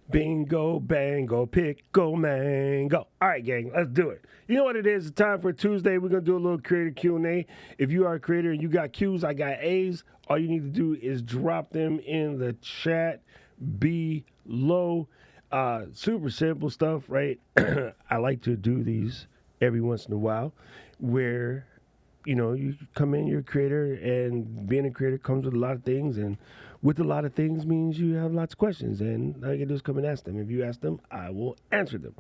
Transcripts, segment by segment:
Bingo, bango, pickle, mango. All right, gang, let's do it. You know what it is? It's time for Tuesday. We're gonna do a little creator Q&A. If you are a creator and you got Q's, I got A's. All you need to do is drop them in the chat below. Super simple stuff, right? I like to do these every once in a while, where you come in, you're a creator, and being a creator comes with a lot of things, and with a lot of things means you have lots of questions, and all you can do is come and ask them. If you ask them, I will answer them.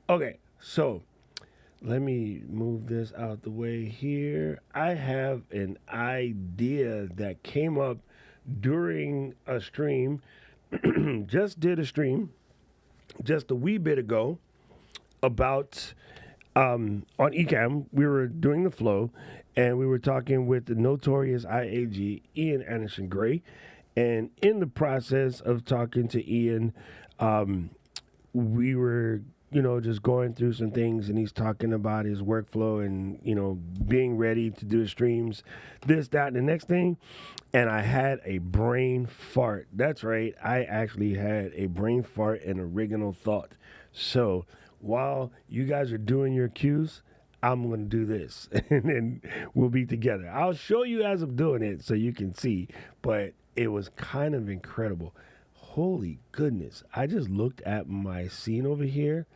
Okay, so let me move this out the way here. I have an idea that came up during a stream. Just did a stream just a wee bit ago about on Ecamm. We were doing the flow, and we were talking with the notorious IAG Ian Anderson Gray. And in the process of talking to Ian, we were just going through some things, and he's talking about his workflow and being ready to do his streams, this, that, and the next thing. And I had a brain fart. That's right, I actually had a brain fart and original thought. So while you guys are doing your cues, I'm going to do this, and then we'll be together. I'll show you as I'm doing it so you can see, but it was kind of incredible. Holy goodness. I just looked at my scene over here,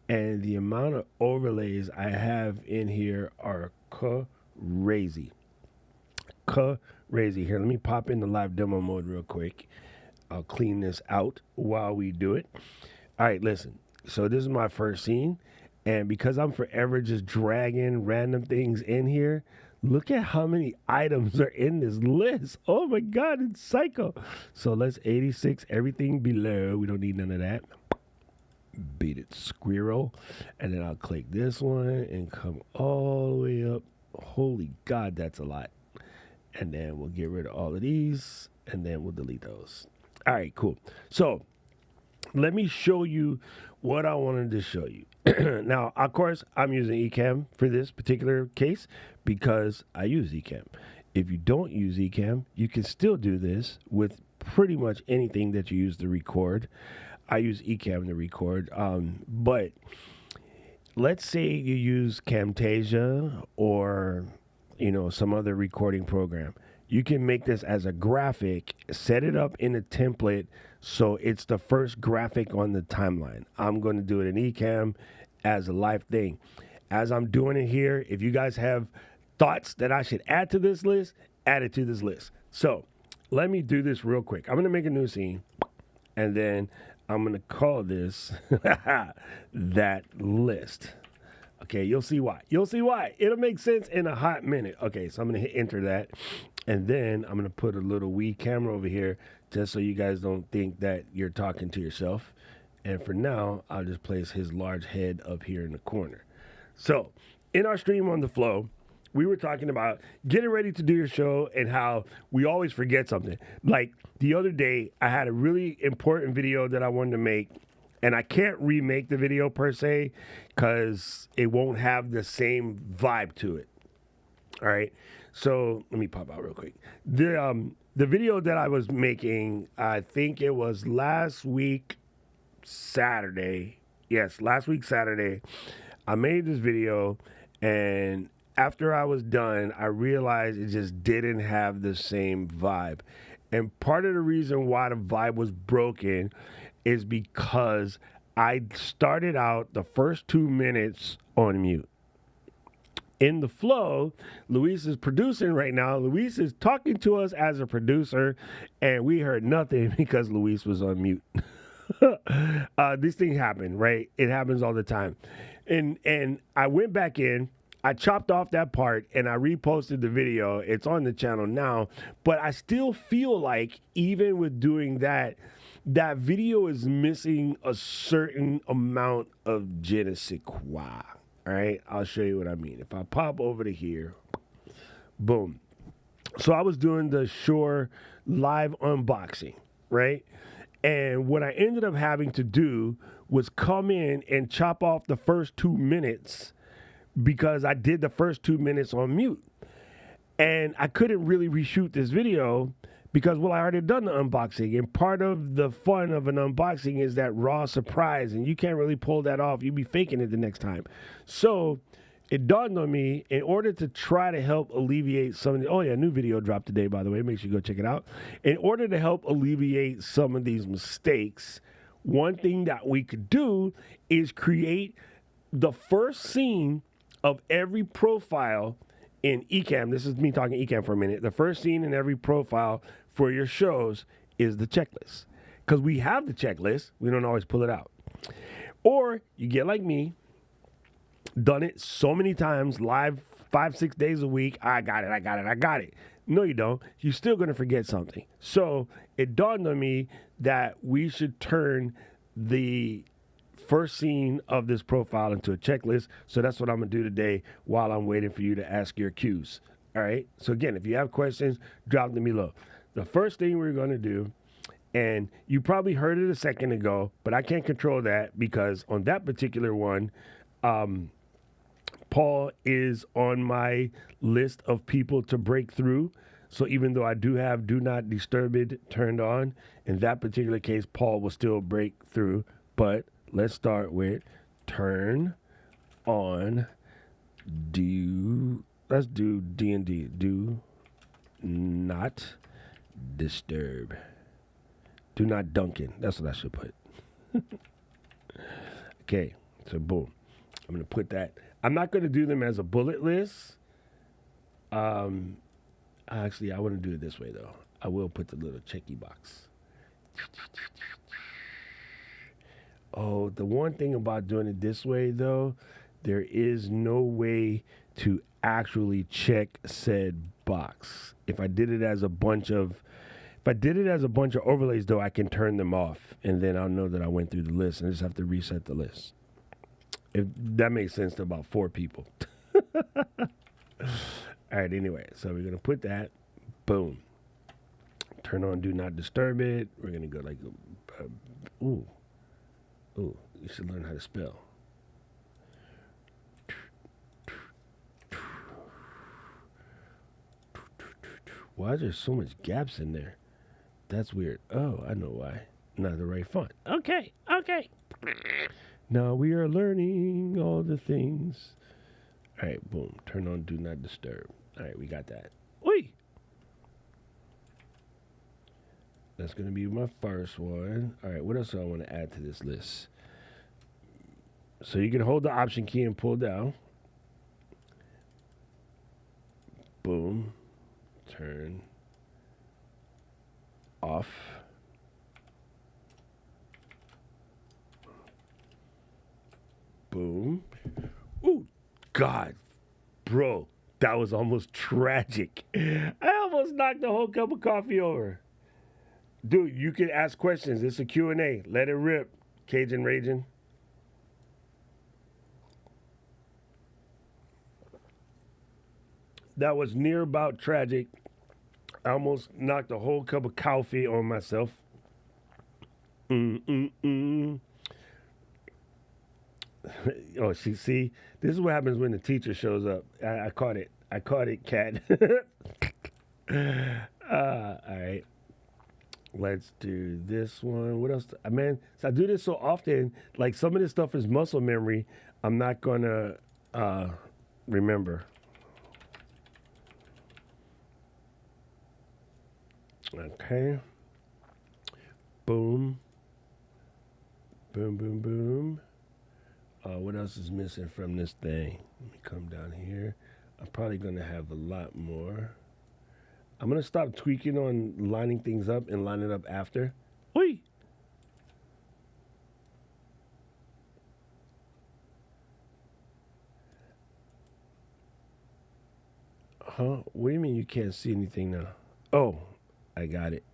and the amount of overlays I have in here are crazy. Crazy. Here, let me pop in the live demo mode real quick. I'll clean this out while we do it. All right, listen. So this is my first scene, and because I'm forever just dragging random things in here, look at how many items are in this list. Oh my God, it's psycho. So let's 86 everything below. We don't need none of that. Beat it, squirrel. And then I'll click this one and come all the way up. Holy God, that's a lot. And then we'll get rid of all of these, and then we'll delete those. All right, cool. So let me show you what I wanted to show you. Now, of course, I'm using Ecamm for this particular case because I use Ecamm. If you don't use Ecamm, you can still do this with pretty much anything that you use to record. I use Ecamm to record, but let's say you use Camtasia or some other recording program. You can make this as a graphic, set it up in a template so it's the first graphic on the timeline. I'm going to do it in Ecamm as a live thing. As I'm doing it here, if you guys have thoughts that I should add to this list, add it to this list. So let me do this real quick. I'm going to make a new scene, and then I'm going to call this that list. Okay, you'll see why. You'll see why. It'll make sense in a hot minute. Okay, so I'm going to hit enter that. And then I'm going to put a little wee camera over here just so you guys don't think that you're talking to yourself. And for now, I'll just place his large head up here in the corner. So in our stream on the flow, we were talking about getting ready to do your show and how we always forget something. Like the other day, I had a really important video that I wanted to make, and I can't remake the video per se because it won't have the same vibe to it. All right. So let me pop out real quick. The video that I was making, I think it was last week Saturday. Yes, last week Saturday. I made this video, and after I was done, I realized it just didn't have the same vibe. And part of the reason why the vibe was broken is because I started out the first 2 minutes on mute. In the flow, Luis is producing right now. Luis is talking to us as a producer, and we heard nothing because Luis was on mute. This thing happened, right? It happens all the time. And I went back in, I chopped off that part, and I reposted the video. It's on the channel now, but I still feel like even with doing that, that video is missing a certain amount of je ne sais quoi. All right, I'll show you what I mean. If I pop over to here, boom. So I was doing the Shure live unboxing, right? And what I ended up having to do was come in and chop off the first 2 minutes because I did the first 2 minutes on mute. And I couldn't really reshoot this video because, well, I already done the unboxing, and part of the fun of an unboxing is that raw surprise, and you can't really pull that off. You'd be faking it the next time. So it dawned on me, in order to try to help alleviate some of the, oh yeah, new video dropped today, by the way, make sure you go check it out. In order to help alleviate some of these mistakes, one thing that we could do is create the first scene of every profile in Ecamm. This is me talking Ecamm for a minute. The first scene in every profile for your shows is the checklist. Because we have the checklist, we don't always pull it out. Or you get like me, done it so many times, live 5-6 days a week. I got it. No, you don't. You're still going to forget something. So it dawned on me that we should turn the first scene of this profile into a checklist. So that's what I'm going to do today while I'm waiting for you to ask your cues. All right. So again, if you have questions, drop them below. The first thing we're going to do, and you probably heard it a second ago, but I can't control that because on that particular one, Paul is on my list of people to break through. So even though I do have Do Not Disturb It turned on, in that particular case, Paul will still break through. But let's start with turn on let's do D&D. Do not disturb. Do not Duncan. That's what I should put. Okay, so boom. I'm going to put that. I'm not going to do them as a bullet list. Actually, I want to do it this way, though. I will put the little checky box. Oh, the one thing about doing it this way, though, there is no way to actually check said box. If I did it as a bunch of overlays, though, I can turn them off, and then I'll know that I went through the list, and I just have to reset the list. If that makes sense to about 4 people. All right, anyway, so we're going to put that. Boom. Turn on Do Not Disturb It. We're going to go like, ooh, you should learn how to spell. Why is there so much gaps in there? That's weird. Oh, I know why. Not the right font. Okay. Now we are learning all the things. All right, boom. Turn on Do Not Disturb. All right, we got that. Oi! That's going to be my first one. All right, what else do I want to add to this list? So you can hold the Option key and pull down. Boom. Turn off. Boom. Ooh, God, bro, that was almost tragic. I almost knocked the whole cup of coffee over. Dude, you can ask questions. It's a Q&A. Let it rip, Cajun Raging. That was near about tragic. I almost knocked a whole cup of coffee on myself. Oh, see, this is what happens when the teacher shows up. I caught it. Cat. All right. Let's do this one. What else? Man, so I do this so often, like some of this stuff is muscle memory. I'm not going to remember. Okay. Boom. Boom, boom, boom. What else is missing from this thing? Let me come down here. I'm probably going to have a lot more. I'm going to stop tweaking on lining things up and line it up after. Oi! Huh? What do you mean you can't see anything now? Oh, I got it.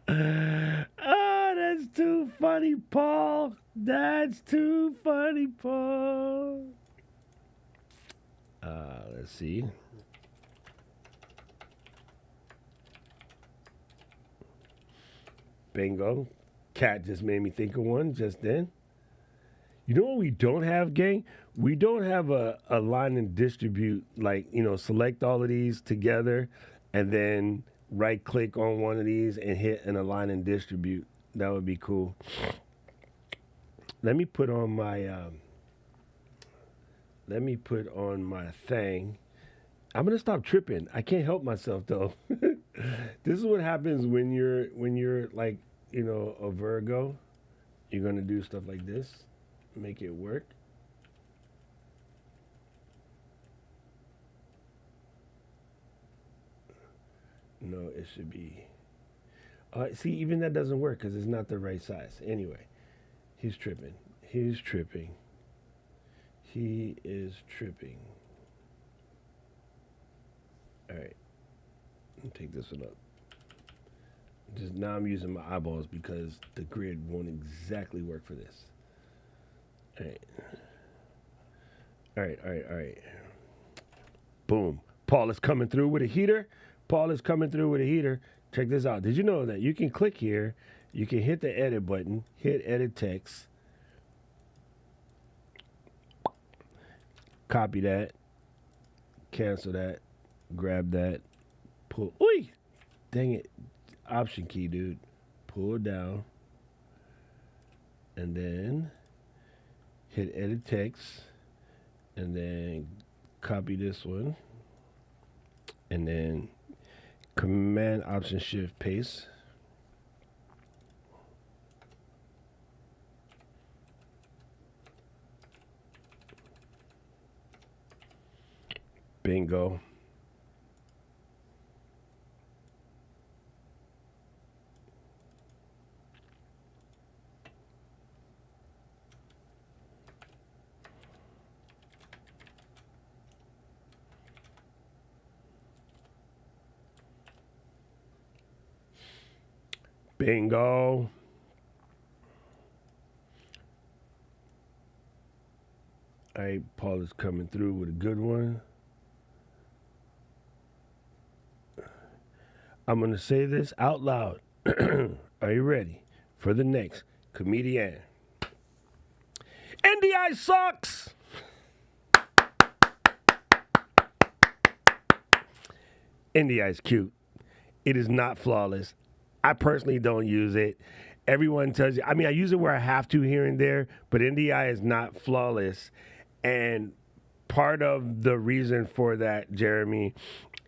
Oh, that's too funny, Paul. That's too funny, Paul. Let's see. Bingo. Cat just made me think of one just then. You know what we don't have, gang? We don't have a line and distribute, like, select all of these together and then right click on one of these and hit an align and distribute. That would be cool. Let me put on my thing. I'm gonna stop tripping. I can't help myself though. This is what happens when you're like, a Virgo. You're gonna do stuff like this, make it work. No, it should be. See, even that doesn't work because it's not the right size. Anyway, he's tripping. He's tripping. He is tripping. All right, let me take this one up. Just now, I'm using my eyeballs because the grid won't exactly work for this. All right. All right, all right, all right. Boom. Paul is coming through with a heater. Paul is coming through with a heater. Check this out. Did you know that you can click here, you can hit the edit button, hit edit text, copy that, cancel that, grab that, pull. Oi! Dang it. Option key, dude. Pull it down, and then hit edit text, and then copy this one, and then Command Option Shift paste. Bingo. Bingo. All right, Paul is coming through with a good one. I'm going to say this out loud. Are you ready for the next comedian? NDI sucks! NDI is cute. It is not flawless. I personally don't use it. Everyone tells you, I mean, I use it where I have to here and there, but NDI is not flawless. And part of the reason for that, Jeremy,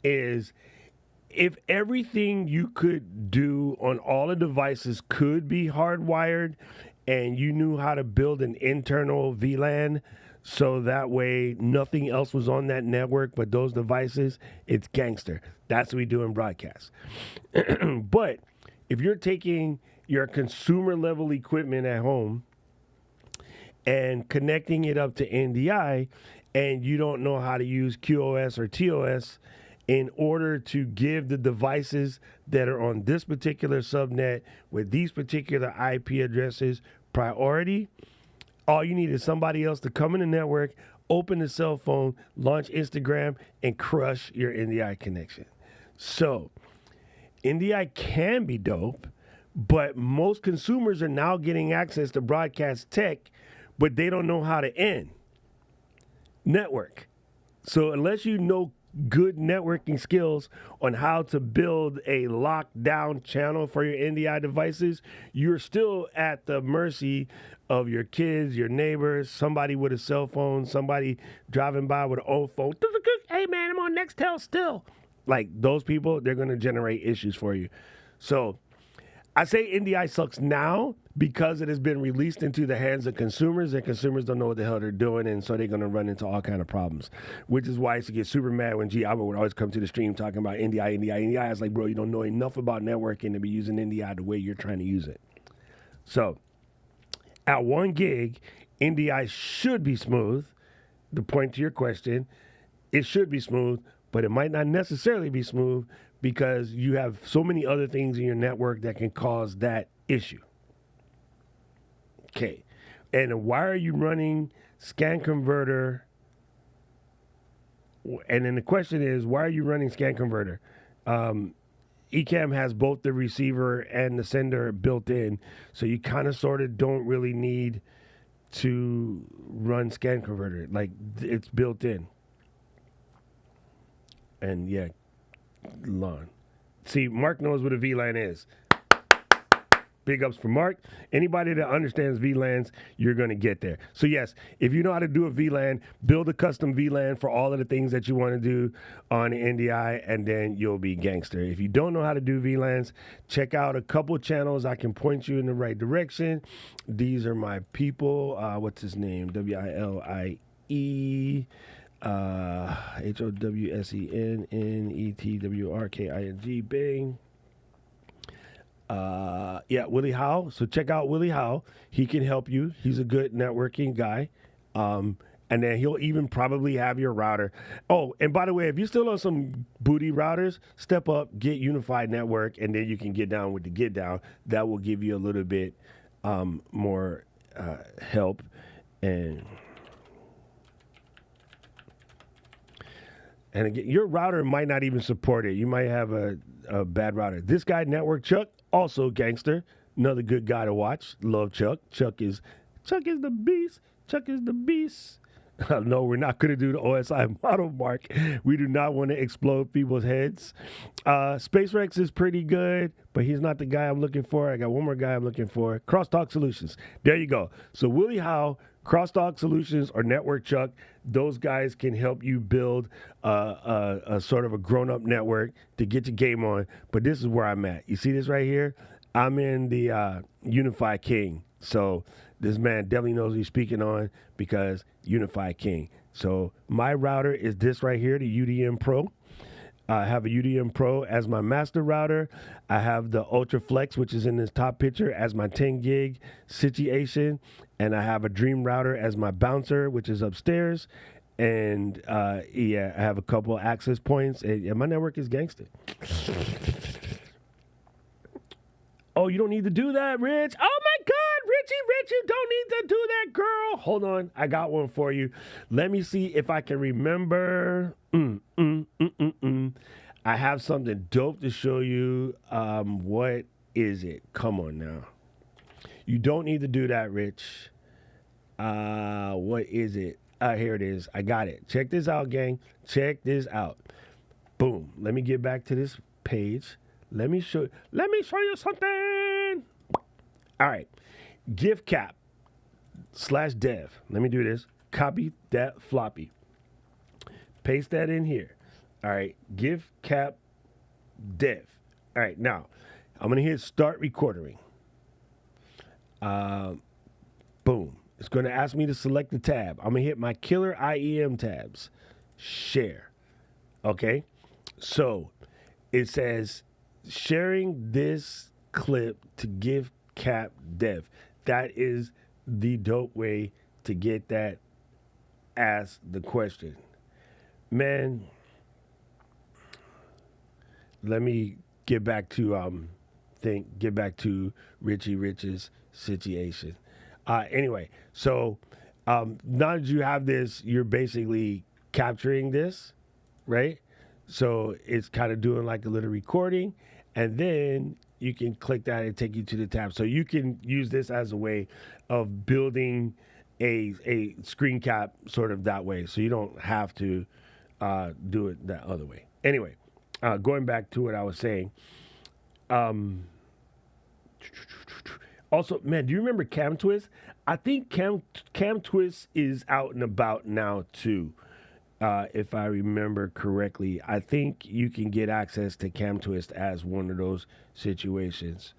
is if everything you could do on all the devices could be hardwired and you knew how to build an internal VLAN so that way nothing else was on that network but those devices, it's gangster. That's what we do in broadcast. But if you're taking your consumer level equipment at home and connecting it up to NDI and you don't know how to use QoS or TOS in order to give the devices that are on this particular subnet with these particular IP addresses priority, all you need is somebody else to come in the network, open the cell phone, launch Instagram, and crush your NDI connection. So, NDI can be dope, but most consumers are now getting access to broadcast tech, but they don't know how to end network. So unless you know good networking skills on how to build a lockdown channel for your NDI devices, you're still at the mercy of your kids, your neighbors, somebody with a cell phone, somebody driving by with an old phone. Hey man, I'm on Nextel still. Like those people, they're going to generate issues for you. So I say NDI sucks now because it has been released into the hands of consumers, and consumers don't know what the hell they're doing, and so they're going to run into all kind of problems, which is why I used to get super mad when G. Albert would always come to the stream talking about NDI. I was like, bro, you don't know enough about networking to be using NDI the way you're trying to use it. So at 1 gig, NDI should be smooth. The point to your question, it should be smooth, but it might not necessarily be smooth because you have so many other things in your network that can cause that issue. Okay. And why are you running Scan Converter? And then the question is, why are you running Scan Converter? Ecamm has both the receiver and the sender built in, so you kind of sort of don't really need to run Scan Converter. Like it's built in. And yeah, Lon. See, Mark knows what a VLAN is. Big ups for Mark. Anybody that understands VLANs, you're going to get there. So yes, if you know how to do a VLAN, build a custom VLAN for all of the things that you want to do on NDI, and then you'll be gangster. If you don't know how to do VLANs, check out a couple channels. I can point you in the right direction. These are my people. What's his name? WILIE. HOWSENNETWRKING. Bing. Yeah, Willie Howe. So check out Willie Howe. He can help you. He's a good networking guy. And then he'll even probably have your router. Oh, and by the way, if you're still on some booty routers, step up, get Unified Network, and then you can get down with the get down. That will give you a little bit more help. And again, your router might not even support it. You might have a bad router. This guy, Network Chuck, also gangster. Another good guy to watch. Love Chuck. Chuck is the beast. Chuck is the beast. No, we're not going to do the OSI model, Mark. We do not want to explode people's heads. Space Rex is pretty good, but he's not the guy I'm looking for. I got one more guy I'm looking for. Crosstalk Solutions. There you go. So Willie Howe, Crosstalk Solutions, or Network Chuck, those guys can help you build a sort of a grown-up network to get your game on. But this is where I'm at. You see this right here? I'm in the Unify King. So this man definitely knows what he's speaking on because Unify King. So my router is this right here, the UDM Pro. I have a UDM Pro as my master router. I have the Ultra Flex, which is in this top picture, as my 10 gig situation. And I have a Dream router as my bouncer, which is upstairs. And yeah, I have a couple access points. And my network is gangster. Oh, you don't need to do that, Rich. Oh, my God, Richie, you don't need to do that, girl. Hold on. I got one for you. Let me see if I can remember. I have something dope to show you. What is it? Come on now. You don't need to do that, Rich. What is it? Here it is. I got it. Check this out, gang. Check this out. Boom. Let me get back to this page. Let me show you something. All right. Gift cap /dev. Let me do this. Copy that floppy. Paste that in here. All right. Gift cap dev. All right. Now, I'm going to hit start recording. Boom. It's going to ask me to select the tab. I'm going to hit my killer IEM tabs. Share. Okay. So it says sharing this clip to give cap dev. That is the dope way to get that. Ask the question. Man, let me get back to Richie Rich's situation. Anyway, so now that you have this, you're basically capturing this, right? So it's kind of doing like a little recording, and then you can click that and take you to the tab. So you can use this as a way of building a screen cap sort of that way. So you don't have to do it that other way. Anyway, going back to what I was saying. Also, man, do you remember CamTwist? I think CamTwist is out and about now too. If I remember correctly, I think you can get access to CamTwist as one of those situations.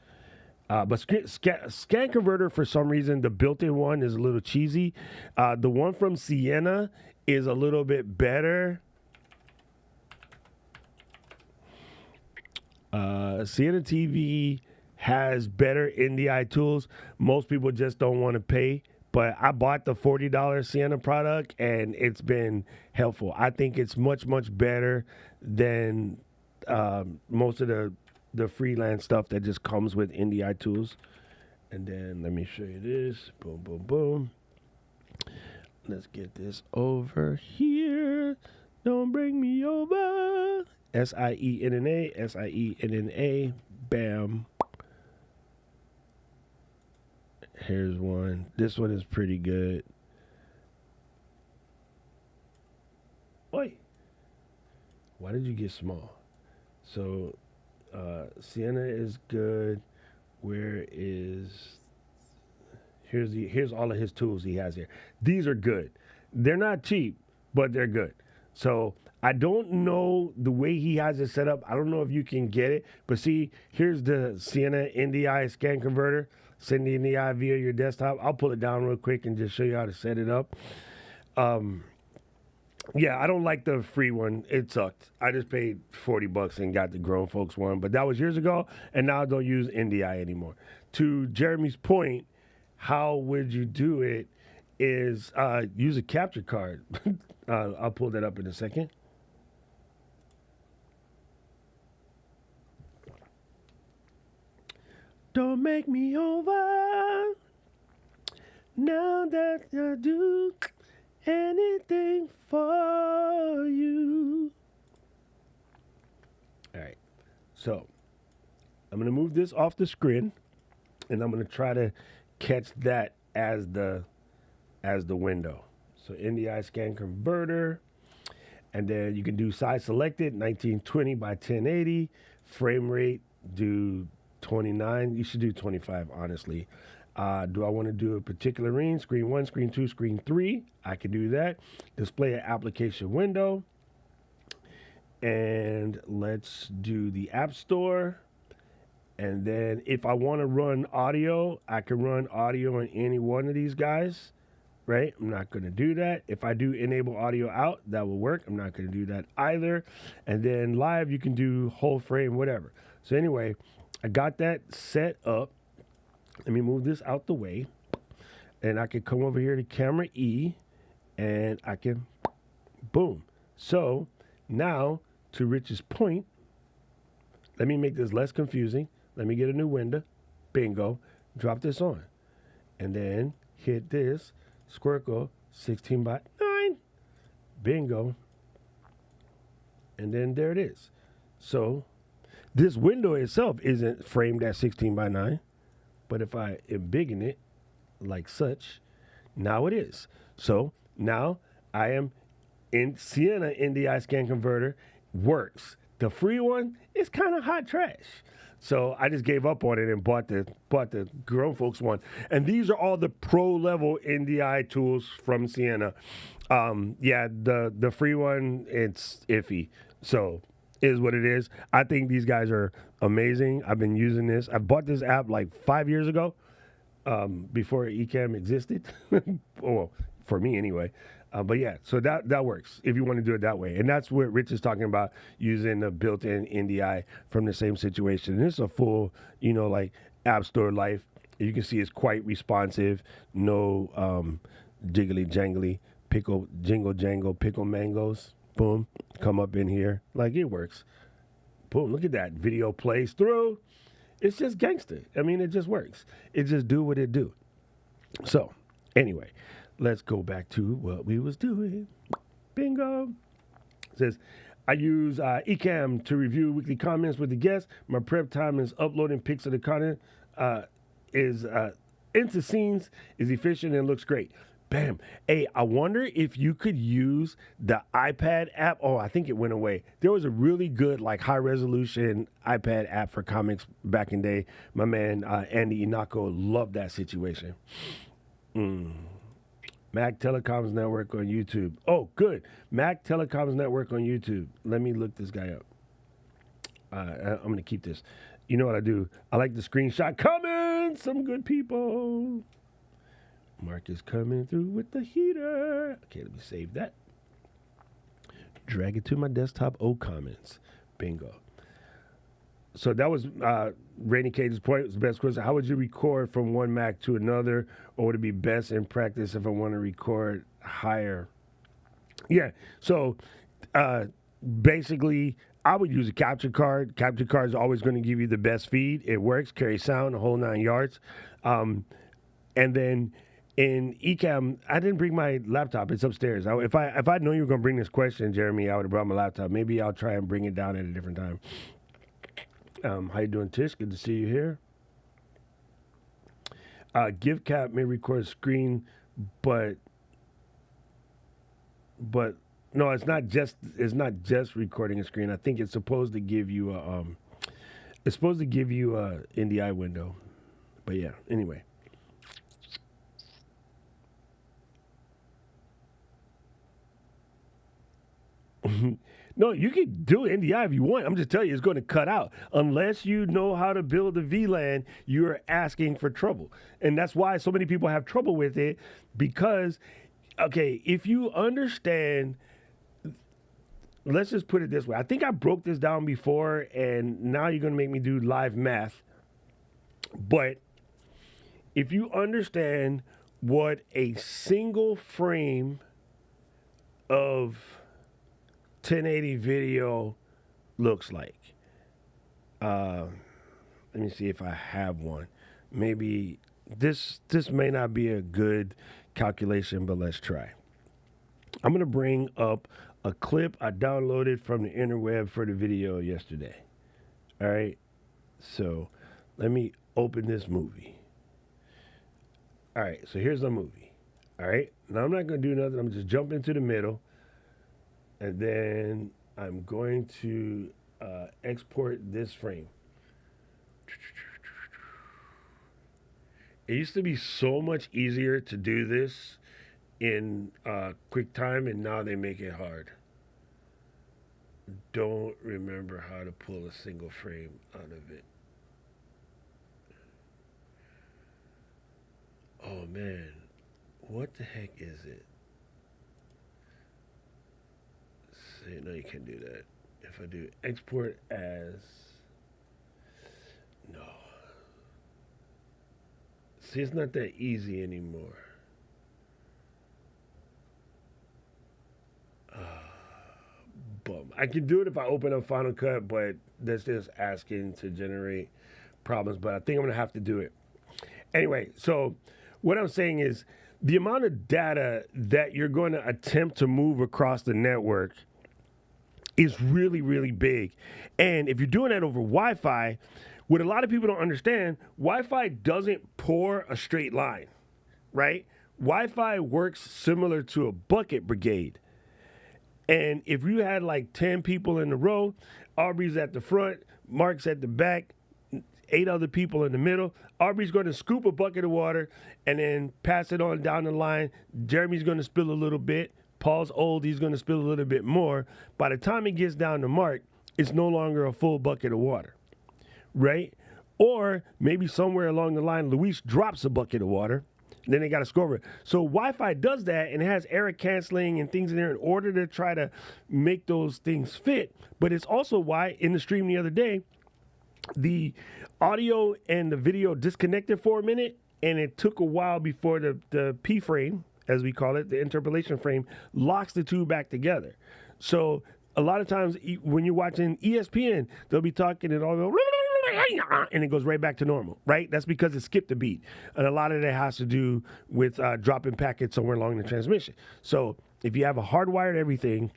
But Scan Converter, for some reason, the built-in one is a little cheesy. The one from Sienna is a little bit better. Sienna TV has better NDI tools. Most people just don't want to pay. But I bought the $40 Sienna product, and it's been helpful. I think it's much, much better than most of the freelance stuff that just comes with NDI tools. And then let me show you this. Boom, boom, boom. Let's get this over here. Don't bring me over. SIENNA, SIENNA. Bam. Here's one. This one is pretty good. Oi, why did you get small? So Sienna is good. Where is here's all of his tools he has here. These are good. They're not cheap, but they're good. So I don't know the way he has it set up. I don't know if you can get it, but see, here's the Sienna NDI scan converter. Send the NDI via your desktop. I'll pull it down real quick and just show you how to set it up. Yeah, I don't like the free one. It sucked. I just paid $40 and got the grown folks one, but that was years ago, and now I don't use NDI anymore. To Jeremy's point, how would you do it is use a capture card. I'll pull that up in a second. Don't make me over now that I do anything for you. All right. So I'm going to move this off the screen, and I'm going to try to catch that as the window. So NDI scan converter, and then you can do size selected 1920 by 1080, frame rate do 29. You should do 25, honestly. Do I want to do a particular screen? Screen 1, screen 2, screen 3. I can do that. Display an application window. And let's do the App Store. And then if I want to run audio, I can run audio on any one of these guys, right? I'm not going to do that. If I do enable audio out, that will work. I'm not going to do that either. And then live, you can do whole frame, whatever. So anyway, I got that set up. Let me move this out the way. And I can come over here to camera E, and I can, boom. So now, to Rich's point, let me make this less confusing. Let me get a new window. Bingo. Drop this on. And then hit this. Squircle 16 by 9. Bingo. And then there it is. So this window itself isn't framed at 16 by 9. But if I embiggen it like such, now it is. So now I am in Sienna NDI scan converter. Works. The free one is kind of hot trash. So I just gave up on it and bought the grown folks one. And these are all the pro level NDI tools from Sienna. Yeah, the free one, it's iffy. So is what it is. I think these guys are amazing. I've been using this. I bought this app like 5 years ago, before Ecamm existed. Well, for me anyway. But yeah, so that works if you want to do it that way. And that's what Rich is talking about, using the built-in NDI from the same situation. And it's a full, like App Store life. You can see it's quite responsive. No jiggly jangly, jingle jangle, pickle mangoes. Boom, come up in here. Like, it works. Boom, look at that. Video plays through. It's just gangster. I mean, it just works. It just do what it do. So, anyway, let's go back to what we was doing. Bingo. It says, I use Ecamm to review weekly comments with the guests. My prep time is uploading pics of the content is into scenes, is efficient, and looks great. Bam. Hey, I wonder if you could use the iPad app. Oh, I think it went away. There was a really good, like, high-resolution iPad app for comics back in the day. My man, Andy Inako, loved that situation. Mac Telecoms Network on YouTube. Oh, good. Mac Telecoms Network on YouTube. Let me look this guy up. I'm going to keep this. You know what I do? I like the screenshot comments. Some good people. Mark is coming through with the heater. Okay, let me save that. Drag it to my desktop. Oh, comments. Bingo. So that was Rainy Cage's point. It was the best question. How would you record from one Mac to another? Or would it be best in practice if I want to record higher? Yeah, so basically, I would use a capture card. Capture card is always going to give you the best feed. It works, carry sound, the whole 9 yards. And then in Ecamm, I didn't bring my laptop. It's upstairs. If I'd known you were going to bring this question, Jeremy, I would have brought my laptop. Maybe I'll try and bring it down at a different time. How you doing, Tish? Good to see you here. GiveCap may record screen, but but no, it's not just recording a screen. I think it's supposed to give you a NDI window. But yeah, anyway. No, you can do NDI if you want. I'm just telling you, it's going to cut out. Unless you know how to build a VLAN, you're asking for trouble. And that's why so many people have trouble with it because, okay, if you understand, let's just put it this way. I think I broke this down before, and now you're going to make me do live math. But if you understand what a single frame of 1080 video looks like. Let me see if I have one. Maybe this may not be a good calculation, but let's try. I'm going to bring up a clip I downloaded from the interweb for the video yesterday. All right. So let me open this movie. All right. So here's the movie. All right. Now I'm not going to do nothing. I'm just jump into the middle. And then I'm going to export this frame. It used to be so much easier to do this in QuickTime, and now they make it hard. Don't remember how to pull a single frame out of it. Oh man, what the heck is it? No, you can't do that. If I do export as, no. See, it's not that easy anymore. Bum. I can do it if I open up Final Cut, but that's just asking to generate problems. But I think I'm going to have to do it. Anyway, so what I'm saying is the amount of data that you're going to attempt to move across the network is really, really big. And if you're doing that over Wi-Fi, what a lot of people don't understand, Wi-Fi doesn't pour a straight line, right? Wi-Fi works similar to a bucket brigade. And if you had like 10 people in a row, Aubrey's at the front, Mark's at the back, 8 other people in the middle, Aubrey's going to scoop a bucket of water and then pass it on down the line. Jeremy's going to spill a little bit. Paul's old, he's going to spill a little bit more. By the time it gets down to Mark, it's no longer a full bucket of water, right? Or maybe somewhere along the line, Luis drops a bucket of water, and then they got to score it. So Wi-Fi does that, and it has error canceling and things in there in order to try to make those things fit. But it's also why, in the stream the other day, the audio and the video disconnected for a minute, and it took a while before the P frame, as we call it, the interpolation frame, locks the two back together. So a lot of times when you're watching ESPN, they'll be talking and all, and it goes right back to normal, right? That's because it skipped a beat. And a lot of that has to do with dropping packets somewhere along the transmission. So if you have a hardwired everything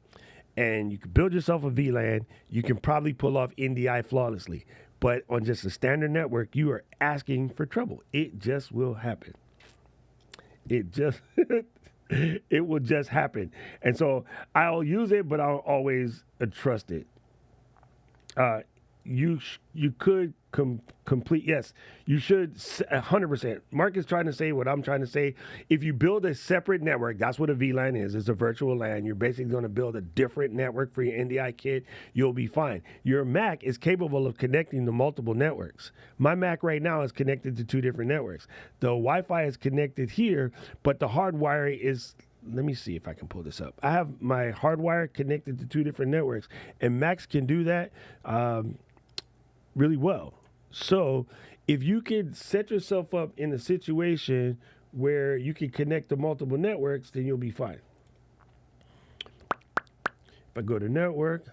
and you can build yourself a VLAN, you can probably pull off NDI flawlessly. But on just a standard network, you are asking for trouble. It just will happen. It just, it will just happen. And so I'll use it, but I'll always trust it. You could complete, yes, you should 100%. Mark is trying to say what I'm trying to say. If you build a separate network, that's what a VLAN is. It's a virtual LAN. You're basically going to build a different network for your NDI kit. You'll be fine. Your Mac is capable of connecting to multiple networks. My Mac right now is connected to 2 different networks. The Wi-Fi is connected here, but the hardwire is, let me see if I can pull this up. I have my hardwire connected to 2 different networks, and Macs can do that really well. So if you can set yourself up in a situation where you can connect to multiple networks, then you'll be fine. If I go to network,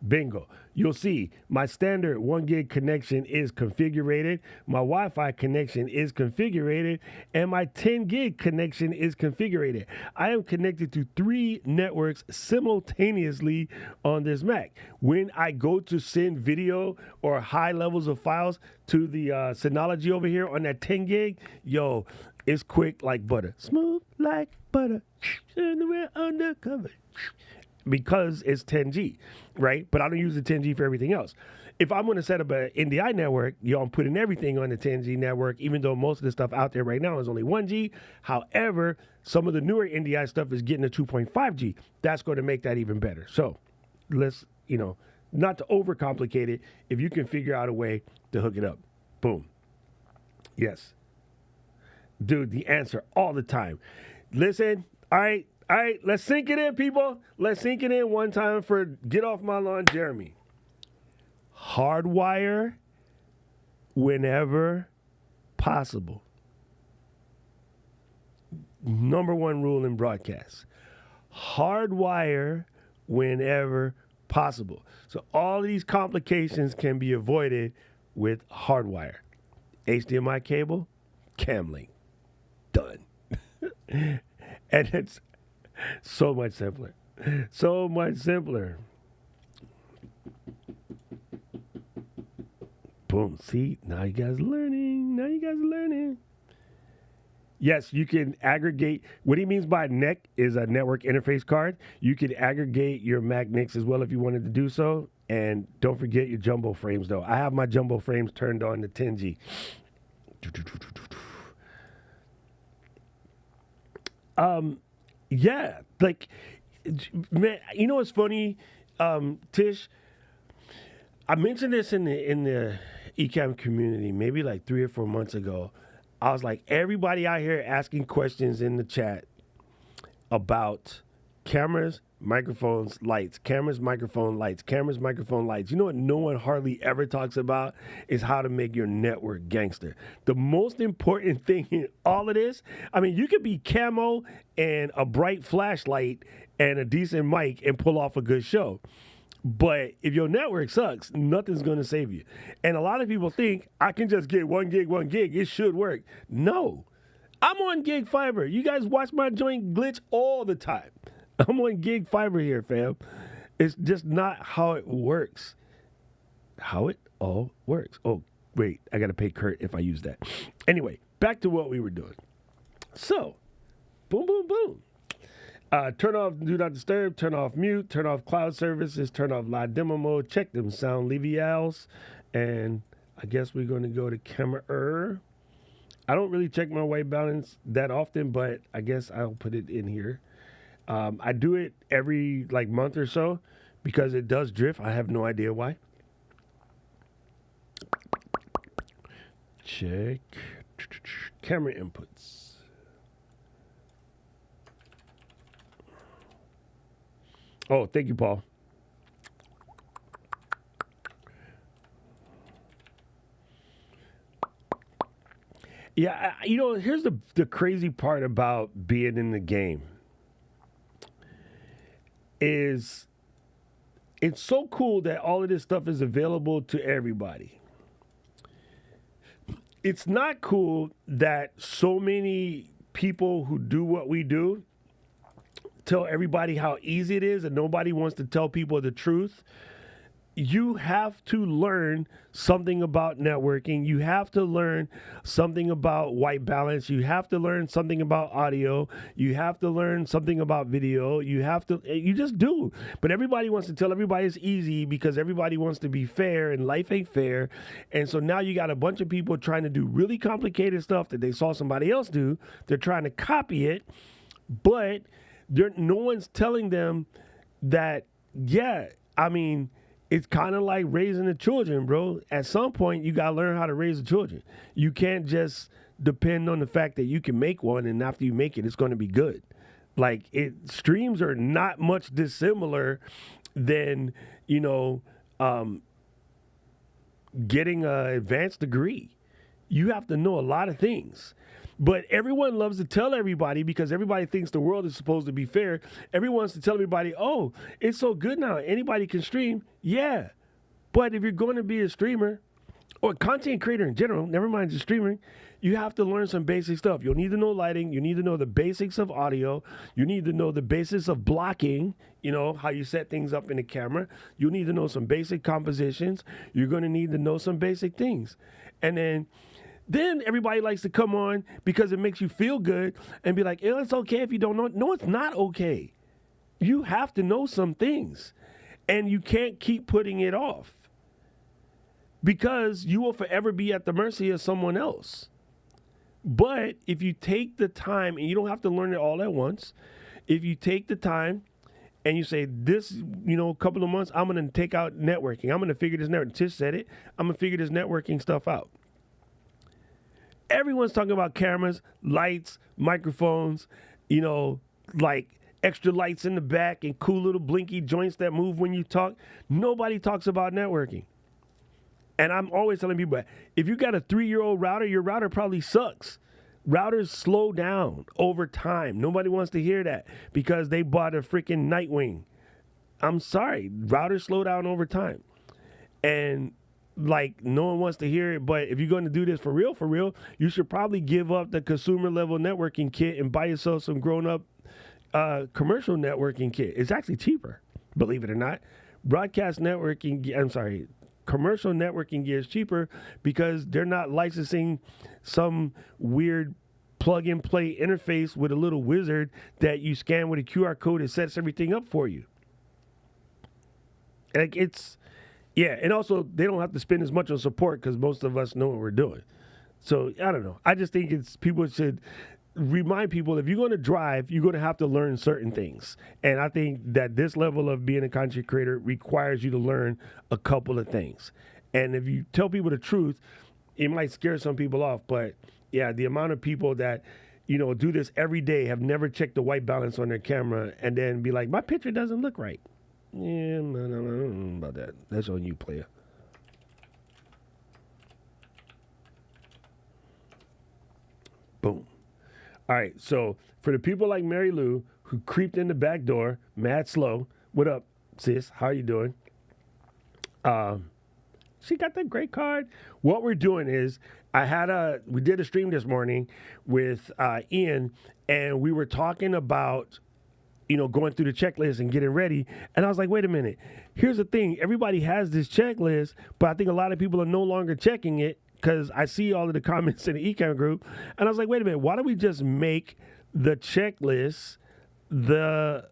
Bingo. You'll see my standard 1 gig connection is configured, my Wi Fi connection is configured, and my 10 gig connection is configured. I am connected to 3 networks simultaneously on this Mac. When I go to send video or high levels of files to the Synology over here on that 10 gig, yo, it's quick like butter. Smooth like butter. Anywhere undercover. Because it's 10G, right? But I don't use the 10G for everything else. If I'm going to set up an NDI network, I'm putting everything on the 10G network, even though most of the stuff out there right now is only 1G. However, some of the newer NDI stuff is getting to 2.5G. That's going to make that even better. So let's, not to overcomplicate it, if you can figure out a way to hook it up, boom. Yes. Dude, the answer all the time. Listen, all right, let's sink it in, people. Let's sink it in one time for Get Off My Lawn, Jeremy. Hardwire whenever possible. Number one rule in broadcast. Hardwire whenever possible. So all of these complications can be avoided with hardwire. HDMI cable, Camlink. Done. And it's so much simpler. So much simpler. Boom. See, now you guys are learning. Yes, you can aggregate. What he means by NIC is a network interface card. You can aggregate your Mac NICs as well if you wanted to do so. And don't forget your jumbo frames, though. I have my jumbo frames turned on to 10G. Yeah, like, man, you know what's funny, Tish? I mentioned this in the Ecamm community maybe like 3 or 4 months ago. I was like, everybody out here asking questions in the chat about cameras, microphones, lights, cameras, microphone, lights, cameras, microphone, lights. You know what no one hardly ever talks about is how to make your network gangster. The most important thing in all of this, I mean, you could be camo and a bright flashlight and a decent mic and pull off a good show. But if your network sucks, nothing's going to save you. And a lot of people think, I can just get 1 gig, it should work. No. I'm on gig fiber. You guys watch my joint glitch all the time. I'm on gig fiber here, fam. It's just not how it works. How it all works. Oh, wait, I got to pay Kurt if I use that. Anyway, back to what we were doing. So, boom, boom, boom. Turn off Do Not Disturb, turn off mute, turn off cloud services, turn off live demo mode, check them sound levials, and I guess we're going to go to camera. I don't really check my white balance that often, but I guess I'll put it in here. I do it every month or so because it does drift. I have no idea why. Check camera inputs. Oh, thank you, Paul. Yeah, here's the crazy part about being in the game is it's so cool that all of this stuff is available to everybody. It's not cool that so many people who do what we do tell everybody how easy it is and nobody wants to tell people the truth. You have to learn something about networking. You have to learn something about white balance. You have to learn something about audio. You have to learn something about video. You just do. But everybody wants to tell everybody it's easy because everybody wants to be fair and life ain't fair. And so now you got a bunch of people trying to do really complicated stuff that they saw somebody else do. They're trying to copy it, but no one's telling them that, it's kind of like raising the children, bro. At some point, you got to learn how to raise the children. You can't just depend on the fact that you can make one, and after you make it, it's going to be good. Streams are not much dissimilar than, getting an advanced degree. You have to know a lot of things. But everyone loves to tell everybody because everybody thinks the world is supposed to be fair. Everyone wants to tell everybody, oh, it's so good now. Anybody can stream. Yeah. But if you're going to be a streamer or a content creator in general, never mind just streaming, you have to learn some basic stuff. You'll need to know lighting. You need to know the basics of audio. You need to know the basics of blocking, how you set things up in the camera. You need to know some basic compositions. You're going to need to know some basic things. And then everybody likes to come on because it makes you feel good and be like, it's okay if you don't know. No, it's not okay. You have to know some things. And you can't keep putting it off because you will forever be at the mercy of someone else. But if you take the time, and you don't have to learn it all at once, if you take the time and you say, this, couple of months, I'm going to take out networking. I'm going to figure this networking. Tish said it. I'm going to figure this networking stuff out. Everyone's talking about cameras, lights, microphones, like extra lights in the back and cool little blinky joints that move when you talk. Nobody talks about networking. And I'm always telling people, if you got a 3-year-old router, your router probably sucks. Routers slow down over time. Nobody wants to hear that because they bought a freaking Nightwing. I'm sorry. Routers slow down over time. And no one wants to hear it, but if you're going to do this for real, you should probably give up the consumer level networking kit and buy yourself some grown-up commercial networking kit. It's actually cheaper, believe it or not. Commercial networking gear is cheaper because they're not licensing some weird plug-and-play interface with a little wizard that you scan with a QR code and sets everything up for you. And also they don't have to spend as much on support because most of us know what we're doing. So I don't know. I just think people should remind people, if you're going to drive, you're going to have to learn certain things. And I think that this level of being a content creator requires you to learn a couple of things. And if you tell people the truth, it might scare some people off. But yeah, the amount of people that, do this every day, have never checked the white balance on their camera and then be like, my picture doesn't look right. Yeah, no, I don't know about that. That's on you, player. Boom. All right, so for the people like Mary Lou who creeped in the back door, mad slow. What up, sis? How you doing? She got that great card. What we're doing is we did a stream this morning with Ian, and we were talking about going through the checklist and getting ready. And I was like, wait a minute. Here's the thing. Everybody has this checklist, but I think a lot of people are no longer checking it because I see all of the comments in the Ecam group. And I was like, wait a minute. Why don't we just make the checklist the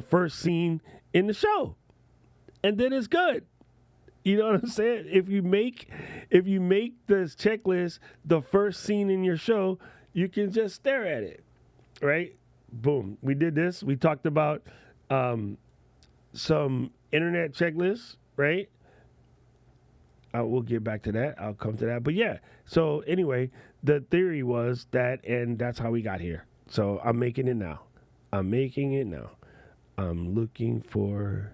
first scene in the show? And then it's good. You know what I'm saying? If you make this checklist the first scene in your show, you can just stare at it. Right? Boom. We did this. We talked about some internet checklists, right? We'll get back to that. I'll come to that. But yeah. So anyway, the theory was that, and that's how we got here. So I'm making it now. I'm looking for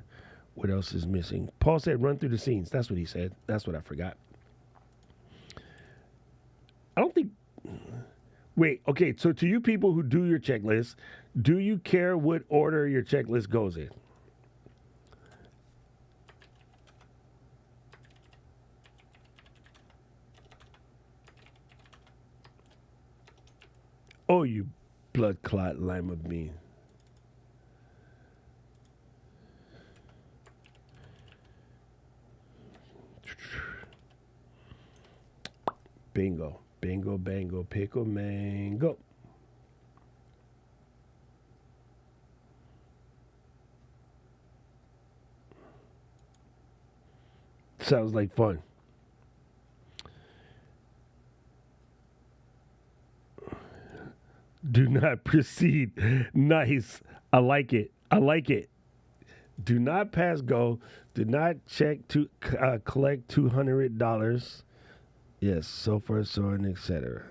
what else is missing. Paul said run through the scenes. That's what he said. That's what I forgot. I don't think... Wait, okay, so to you people who do your checklist, do you care what order your checklist goes in? Oh, you blood clot lima bean. Bingo. Bingo, bango, pickle, mango. Sounds like fun. Do not proceed. Nice. I like it. Do not pass go. Do not check to collect $200. Yes, so forth, so on, etc.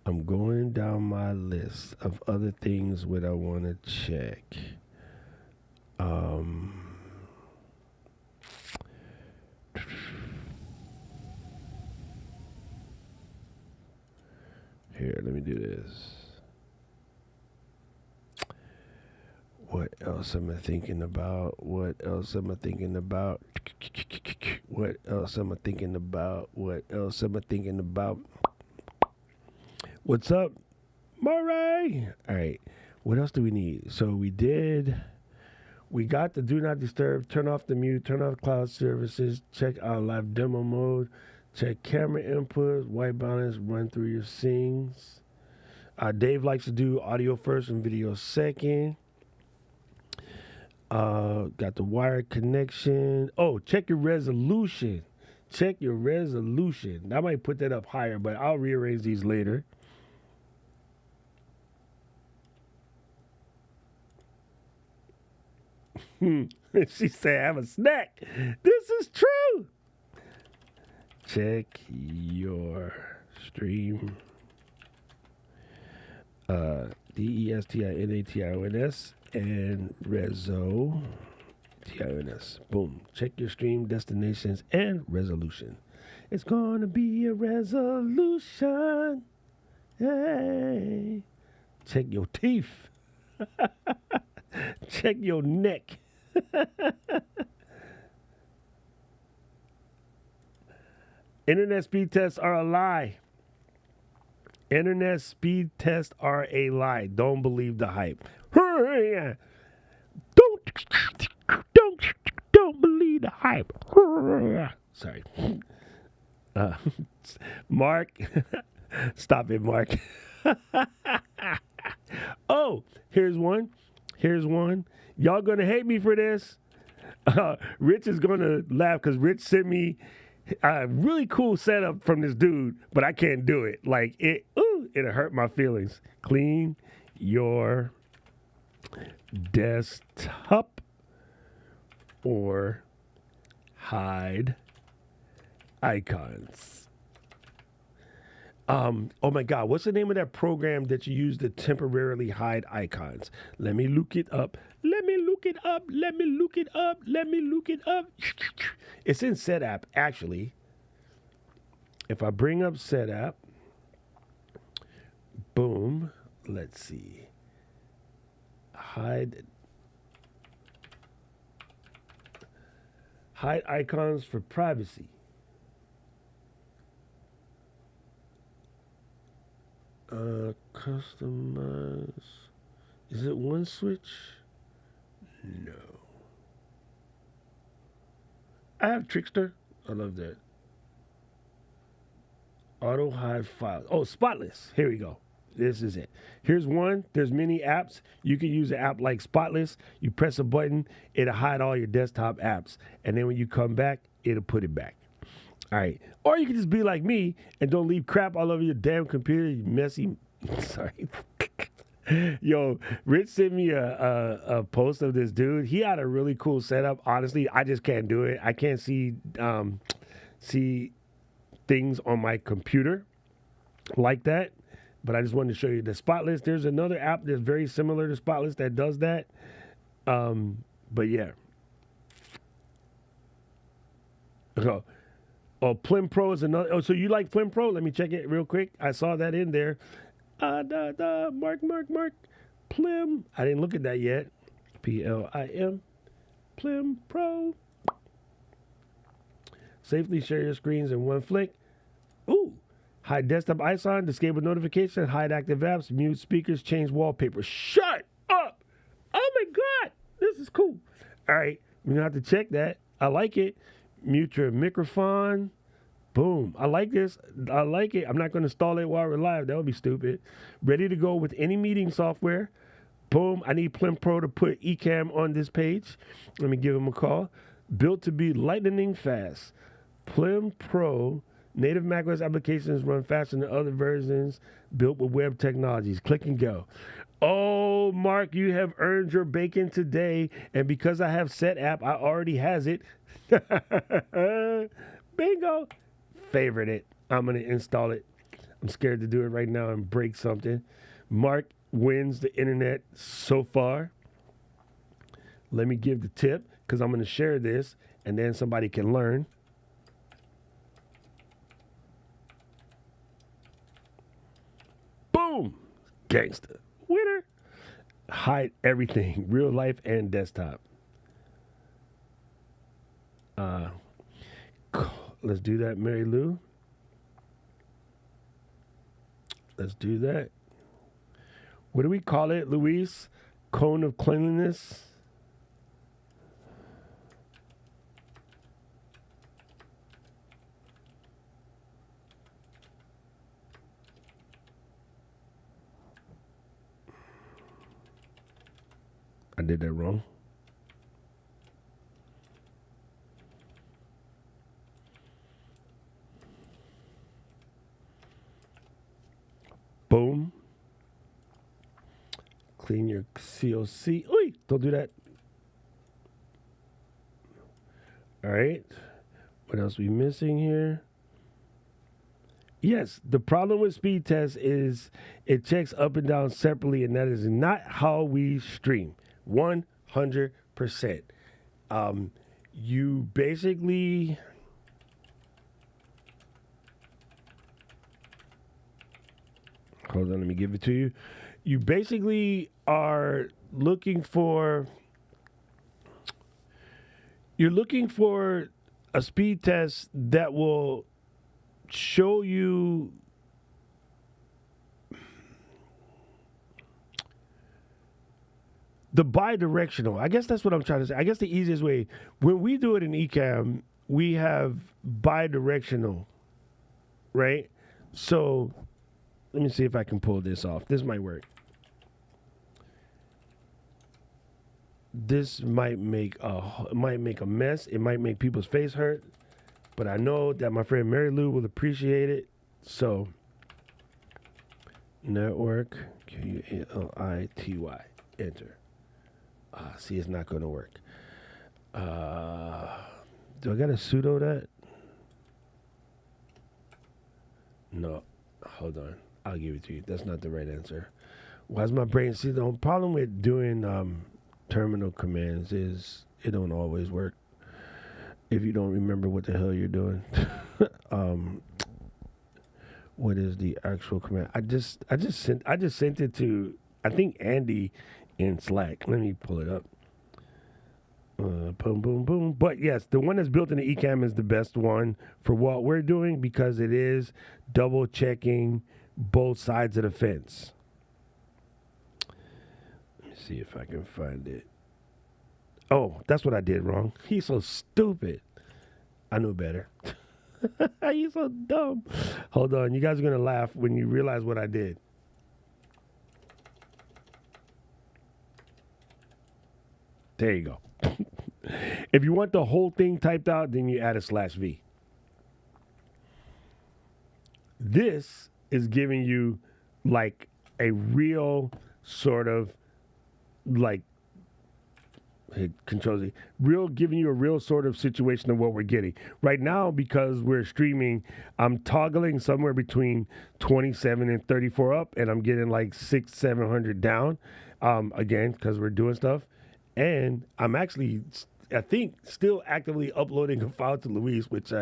I'm going down my list of other things that I want to check. do this. What else am I thinking about? What else am I thinking about? What else am I thinking about? What else am I thinking about? What's up, Murray? All right. What else do we need? So we got the do not disturb, turn off the mute, turn off cloud services, check out live demo mode, check camera input, white balance, run through your scenes. Dave likes to do audio first and video second. Got the wired connection. Oh, check your resolution. Check your resolution. I might put that up higher, but I'll rearrange these later. She said, have a snack. This is true. Check your stream. DESTINATIONS and Rezo TIONS. Boom. Check your stream destinations and resolution. It's gonna be a resolution. Hey. Check your teeth. Check your neck. Internet speed tests are a lie. Internet speed tests are a lie. Don't believe the hype. Don't believe the hype. Sorry. Mark. Stop it, Mark. Oh, here's one. Y'all gonna hate me for this. Rich is gonna laugh because Rich sent me a really cool setup from this dude, but I can't do it. Like it'll hurt my feelings. Clean your desktop or hide icons. Oh my God, what's the name of that program that you use to temporarily hide icons? Let me look it up. It's in SetApp, actually. If I bring up SetApp, boom, let's see. Hide icons for privacy. Customize. Is it one switch? No. I have Trickster. I love that. Auto hide files. Oh, Spotless. Here we go. This is it. Here's one. There's many apps. You can use an app like Spotless. You press a button, it'll hide all your desktop apps. And then when you come back, it'll put it back. All right. Or you can just be like me and don't leave crap all over your damn computer, you messy. Sorry. Yo, Rich sent me a post of this dude. He had a really cool setup. Honestly, I just can't do it. I can't see things on my computer like that. But I just wanted to show you the Spotless. There's another app that's very similar to Spotless that does that. But yeah. Oh, Plim Pro is another. Oh, so you like Plim Pro? Let me check it real quick. I saw that in there. Mark. Plim. I didn't look at that yet. PLIM. Plim Pro. Safely share your screens in one flick. Ooh. Hide desktop icon, disable notifications, hide active apps, mute speakers, change wallpaper. Shut up! Oh my God! This is cool. All right. We're going to have to check that. I like it. Mute your microphone. Boom. I like this. I like it. I'm not going to install it while we're live. That would be stupid. Ready to go with any meeting software. Boom. I need Plim Pro to put Ecamm on this page. Let me give him a call. Built to be lightning fast. Plim Pro. Native macOS applications run faster than other versions built with web technologies. Click and go. Oh, Mark, you have earned your bacon today. And because I have SetApp, I already has it. Bingo. Favorite it. I'm going to install it. I'm scared to do it right now and break something. Mark wins the internet so far. Let me give the tip because I'm going to share this and then somebody can learn. Boom. Boom. Gangster. Winner. Hide everything, real life and desktop. Let's do that, Mary Lou. Let's do that. What do we call it, Luis? Cone of cleanliness? I did that wrong. Boom. Clean your COC. Oi, don't do that. All right. What else we missing here? Yes, the problem with speed test is it checks up and down separately, and that is not how we stream. 100%. You basically hold on, let me give it to you. You basically are looking for a speed test that will show you the bi-directional. I guess that's what I'm trying to say. I guess the easiest way, when we do it in Ecamm, we have bi-directional, right? So let me see if I can pull this off. This might work. This might make a mess. It might make people's face hurt, but I know that my friend Mary Lou will appreciate it. So, network, Qulity, enter. See, it's not going to work. Do I got to sudo that? No. Hold on. I'll give it to you. That's not the right answer. Why is my brain? See, the problem with doing terminal commands is it don't always work if you don't remember what the hell you're doing. What is the actual command? I just sent it to, I think, Andy in Slack. Let me pull it up. Boom, boom, boom. But yes, the one that's built in the Ecamm is the best one for what we're doing because it is double checking both sides of the fence. Let me see if I can find it. Oh, that's what I did wrong. He's so stupid. I knew better. He's so dumb. Hold on. You guys are going to laugh when you realize what I did. There you go. If you want the whole thing typed out, then you add a /v. This is giving you like a real sort of like Control Z, giving you a real sort of situation of what we're getting right now. Because we're streaming, I'm toggling somewhere between 27 and 34 up, and I'm getting like 600-700 down. Again, because we're doing stuff, and I'm actually, I think, still actively uploading a file to Luis, which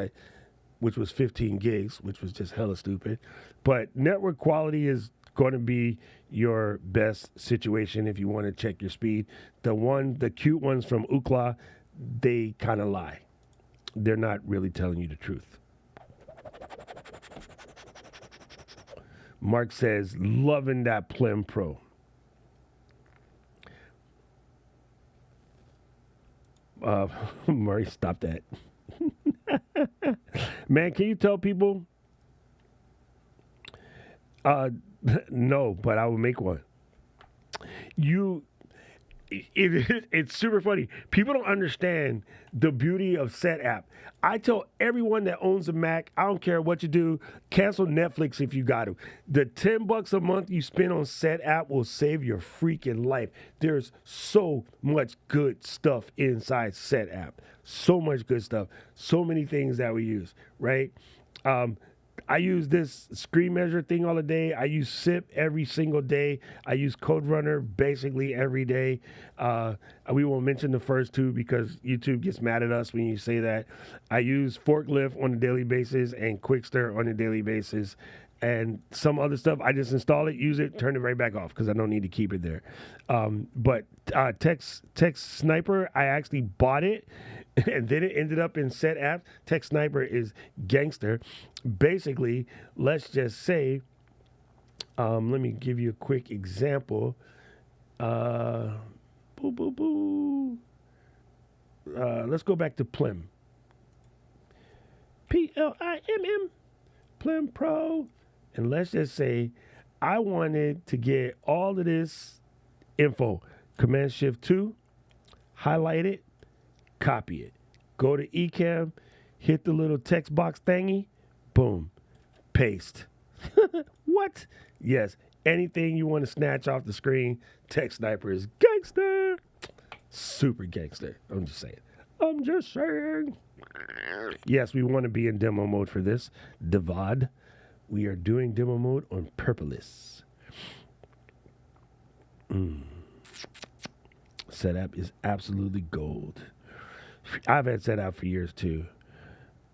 was 15 gigs, which was just hella stupid. But network quality is going to be your best situation if you want to check your speed. The cute ones from Ookla, they kind of lie. They're not really telling you the truth. Mark says, loving that Plem Pro. Murray, stop that. Man, can you tell people? No, but I will make one. It's super funny. People don't understand the beauty of Setapp. I tell everyone that owns a Mac, I don't care what you do, cancel Netflix if you got to. The $10 a month you spend on Setapp will save your freaking life. There's so much good stuff inside Setapp. So much good stuff. So many things that we use, right? I use this screen measure thing all the day. I use SIP every single day. I use Code Runner basically every day. We won't mention the first two because YouTube gets mad at us when you say that. I use Forklift on a daily basis and Quickster on a daily basis. and some other stuff. I just install it, use it, turn it right back off because I don't need to keep it there. But Text Sniper, I actually bought it, and then it ended up in set apps. Text Sniper is gangster. Basically, let's just say, let me give you a quick example. Boo boo boo. Let's go back to Plim. PLIMM. Plim Pro. And let's just say I wanted to get all of this info. Command Shift 2, highlight it, copy it. Go to Ecamm, hit the little text box thingy, boom, paste. What? Yes, anything you want to snatch off the screen, Text Sniper is gangster. Super gangster. I'm just saying. Yes, we want to be in demo mode for this. Devad. We are doing demo mode on Purpleus. Setup is absolutely gold. I've had setup for years too.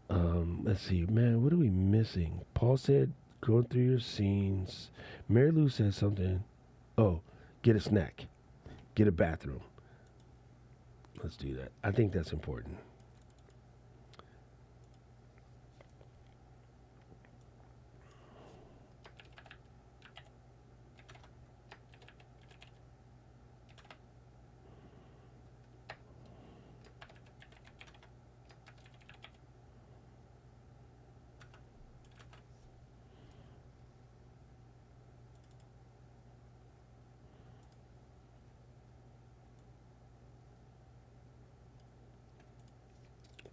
Let's see, man, what are we missing? Paul said, go through your scenes. Mary Lou said something. Oh, get a snack. Get a bathroom. Let's do that. I think that's important.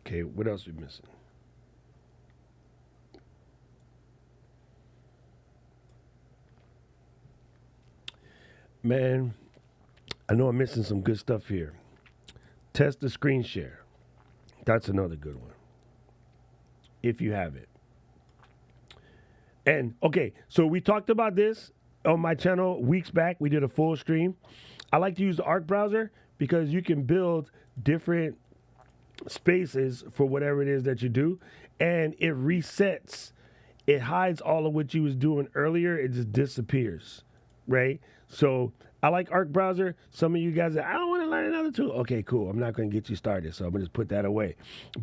Okay, what else are we missing? Man, I know I'm missing some good stuff here. Test the screen share. That's another good one. If you have it. And okay, so we talked about this on my channel weeks back. We did a full stream. I like to use the Arc browser because you can build different spaces for whatever it is that you do, and it resets. It hides all of what you was doing earlier. It just disappears, right? So I like Arc browser. Some of you guys say, I don't want to learn another tool. Okay, cool. I'm not going to get you started, so I'm going to just put that away.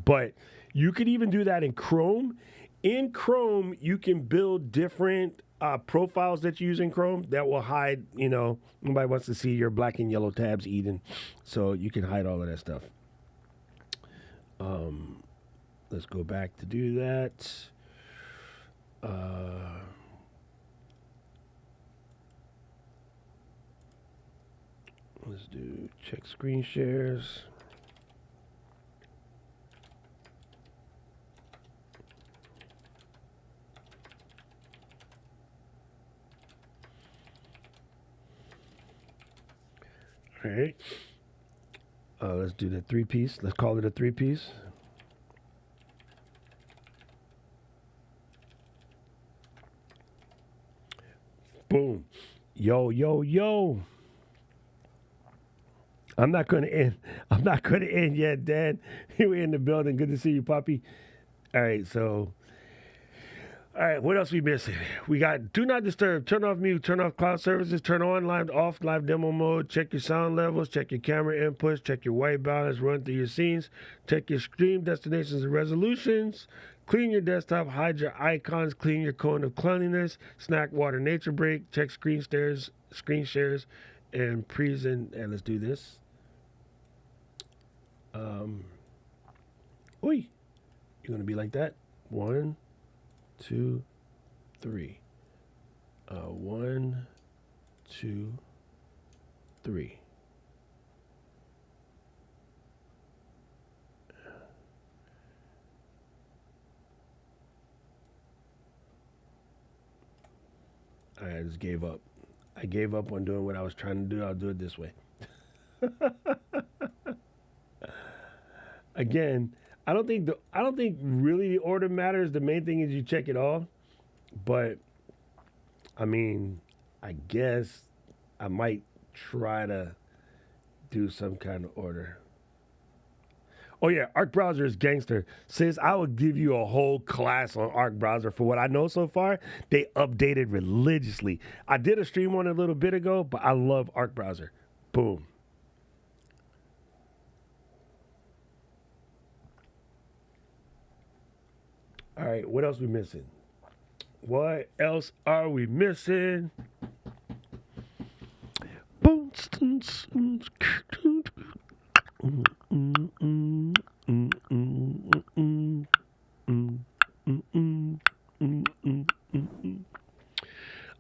But you could even do that in Chrome. In Chrome, you can build different profiles that you use in Chrome that will hide, nobody wants to see your black and yellow tabs eating. So you can hide all of that stuff. Let's go back to do that. Let's do check screen shares. All right. Let's do the 3-piece. Let's call it a 3-piece. Boom. Yo, yo, yo. I'm not going to end. I'm not going to end yet, Dad. We're in the building. Good to see you, Poppy. All right, so. All right, what else we missing? We got do not disturb, turn off mute, turn off cloud services, turn on off live demo mode, check your sound levels, check your camera inputs, check your white balance, run through your scenes, check your stream destinations and resolutions, clean your desktop, hide your icons, clean your cone of cleanliness, snack water nature break, check screen shares, and present. And let's do this. Oi, you're gonna be like that. 1, 2, 3. 1, 2, 3. I just gave up. I gave up on doing what I was trying to do. I'll do it this way. Again, I don't think really the order matters. The main thing is you check it all. But I mean, I guess I might try to do some kind of order. Oh yeah, Arc Browser is gangster. Sis, I would give you a whole class on Arc Browser. For what I know so far, they updated religiously. I did a stream on it a little bit ago, but I love Arc Browser. Boom. All right, what else we missing? What else are we missing?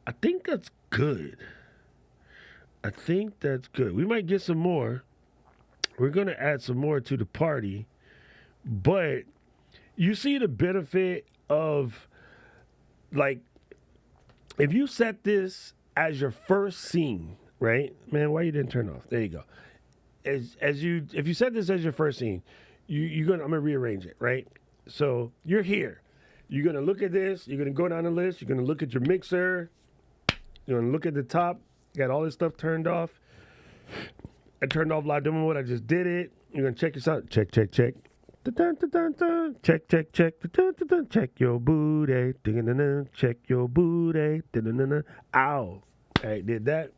I think that's good. I think that's good. We might get some more. We're going to add some more to the party. But you see the benefit of, like, if you set this as your first scene, right? Man, why you didn't turn off? There you go. If you set this as your first scene, I'm gonna rearrange it, right? So you're here. You're gonna look at this. You're gonna go down the list. You're gonna look at your mixer. You're gonna look at the top. You got all this stuff turned off. I turned off live demo mode. I just did it. You're gonna check your sound. Check. Dun-dun-dun-dun. Check. Dun-dun-dun-dun. Check your booty. Dun-dun-dun-dun. Check your booty. Dun-dun-dun-dun. Ow. All right, did that.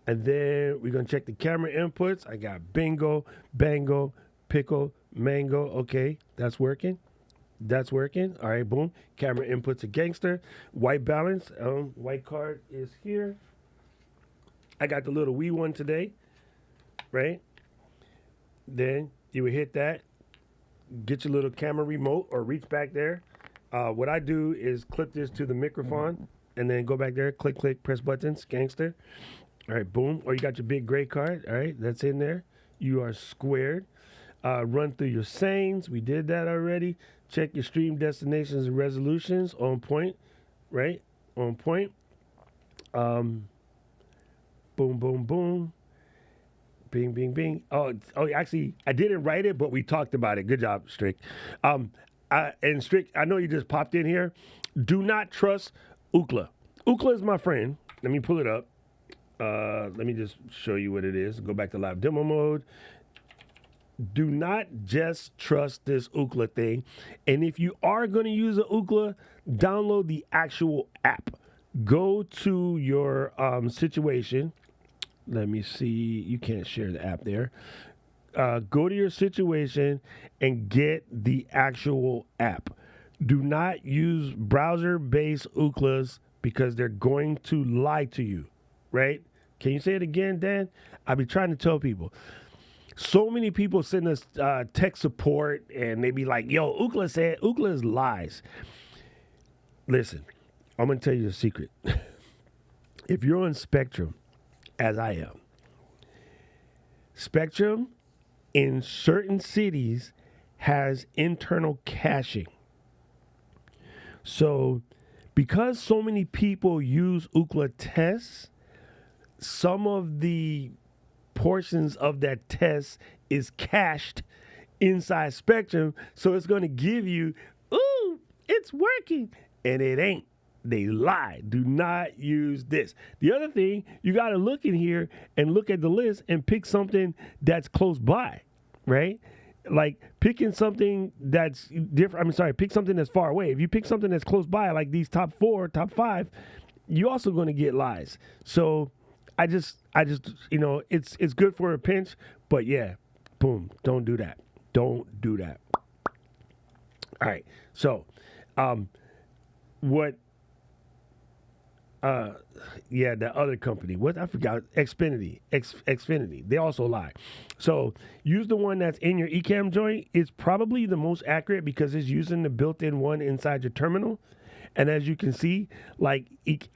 And then we're going to check the camera inputs. I got bingo, bango, pickle, mango. Okay, that's working. That's working. All right, boom. Camera inputs a gangster. White balance. White card is here. I got the little wee one today, right? Then you would hit that. Get your little camera remote or reach back there. What I do is clip this to the microphone and then go back there, click, press buttons, gangster. All right, boom. Or you got your big gray card. All right, that's in there. You are squared. Run through your settings. We did that already. Check your stream destinations and resolutions. On point, right? On point. Boom, boom, boom. Bing, bing, bing. Oh, actually, I didn't write it, but we talked about it. Good job, Strick. And Strick, I know you just popped in here. Do not trust Ookla. Ookla is my friend. Let me pull it up. Let me just show you what it is. Go back to live demo mode. Do not just trust this Ookla thing. And if you are going to use an Ookla, download the actual app. Go to your situation. Let me see. You can't share the app there. Go to your situation and get the actual app. Do not use browser-based Ooklas because they're going to lie to you, right? Can you say it again, Dan? I've been trying to tell people. So many people send us tech support and they be like, yo, Ookla said, Ookla is lies. Listen, I'm going to tell you a secret. If you're on Spectrum, as I am, Spectrum in certain cities has internal caching. So because so many people use Ookla tests, some of the portions of that test is cached inside Spectrum. So it's going to give you, ooh, it's working. And it ain't. They lie. Do not use this. The other thing, you got to look in here and look at the list and pick something that's close by, right? Like picking something that's different. Pick something that's far away. If you pick something that's close by, like these top 4, top 5, you're also going to get lies. So I just, it's good for a pinch, but yeah, boom, don't do that. Don't do that. All right. So, the other company, I forgot, Xfinity. They also lie. So use the one that's in your Ecamm joint. It's probably the most accurate because it's using the built-in one inside your terminal. And as you can see, like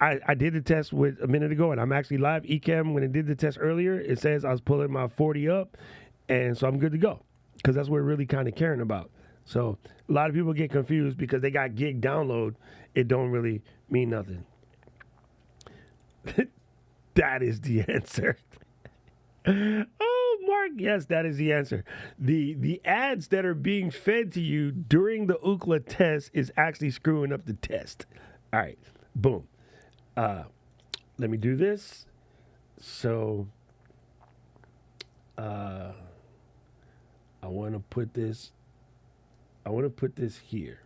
I did the test with a minute ago, and I'm actually live. Ecamm, when it did the test earlier, it says I was pulling my 40 up, and so I'm good to go because that's what we're really kind of caring about. So a lot of people get confused because they got gig download. It don't really mean nothing. That is the answer. Oh, Mark, yes, that is the answer. The ads that are being fed to you during the Ookla test is actually screwing up the test. All right, boom. Let me do this. So, I want to put this. I want to put this here.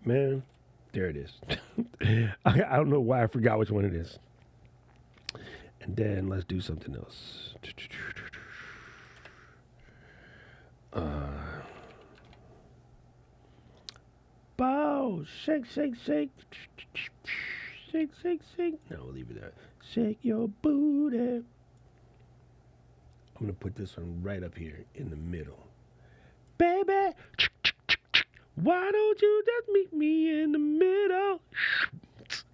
Man, there it is. I don't know why I forgot which one it is. And then let's do something else. Bow, shake, shake, shake, shake, shake, shake. No, we'll leave it there. Shake your booty. I'm gonna put this one right up here in the middle, baby. Why don't you just meet me in the middle?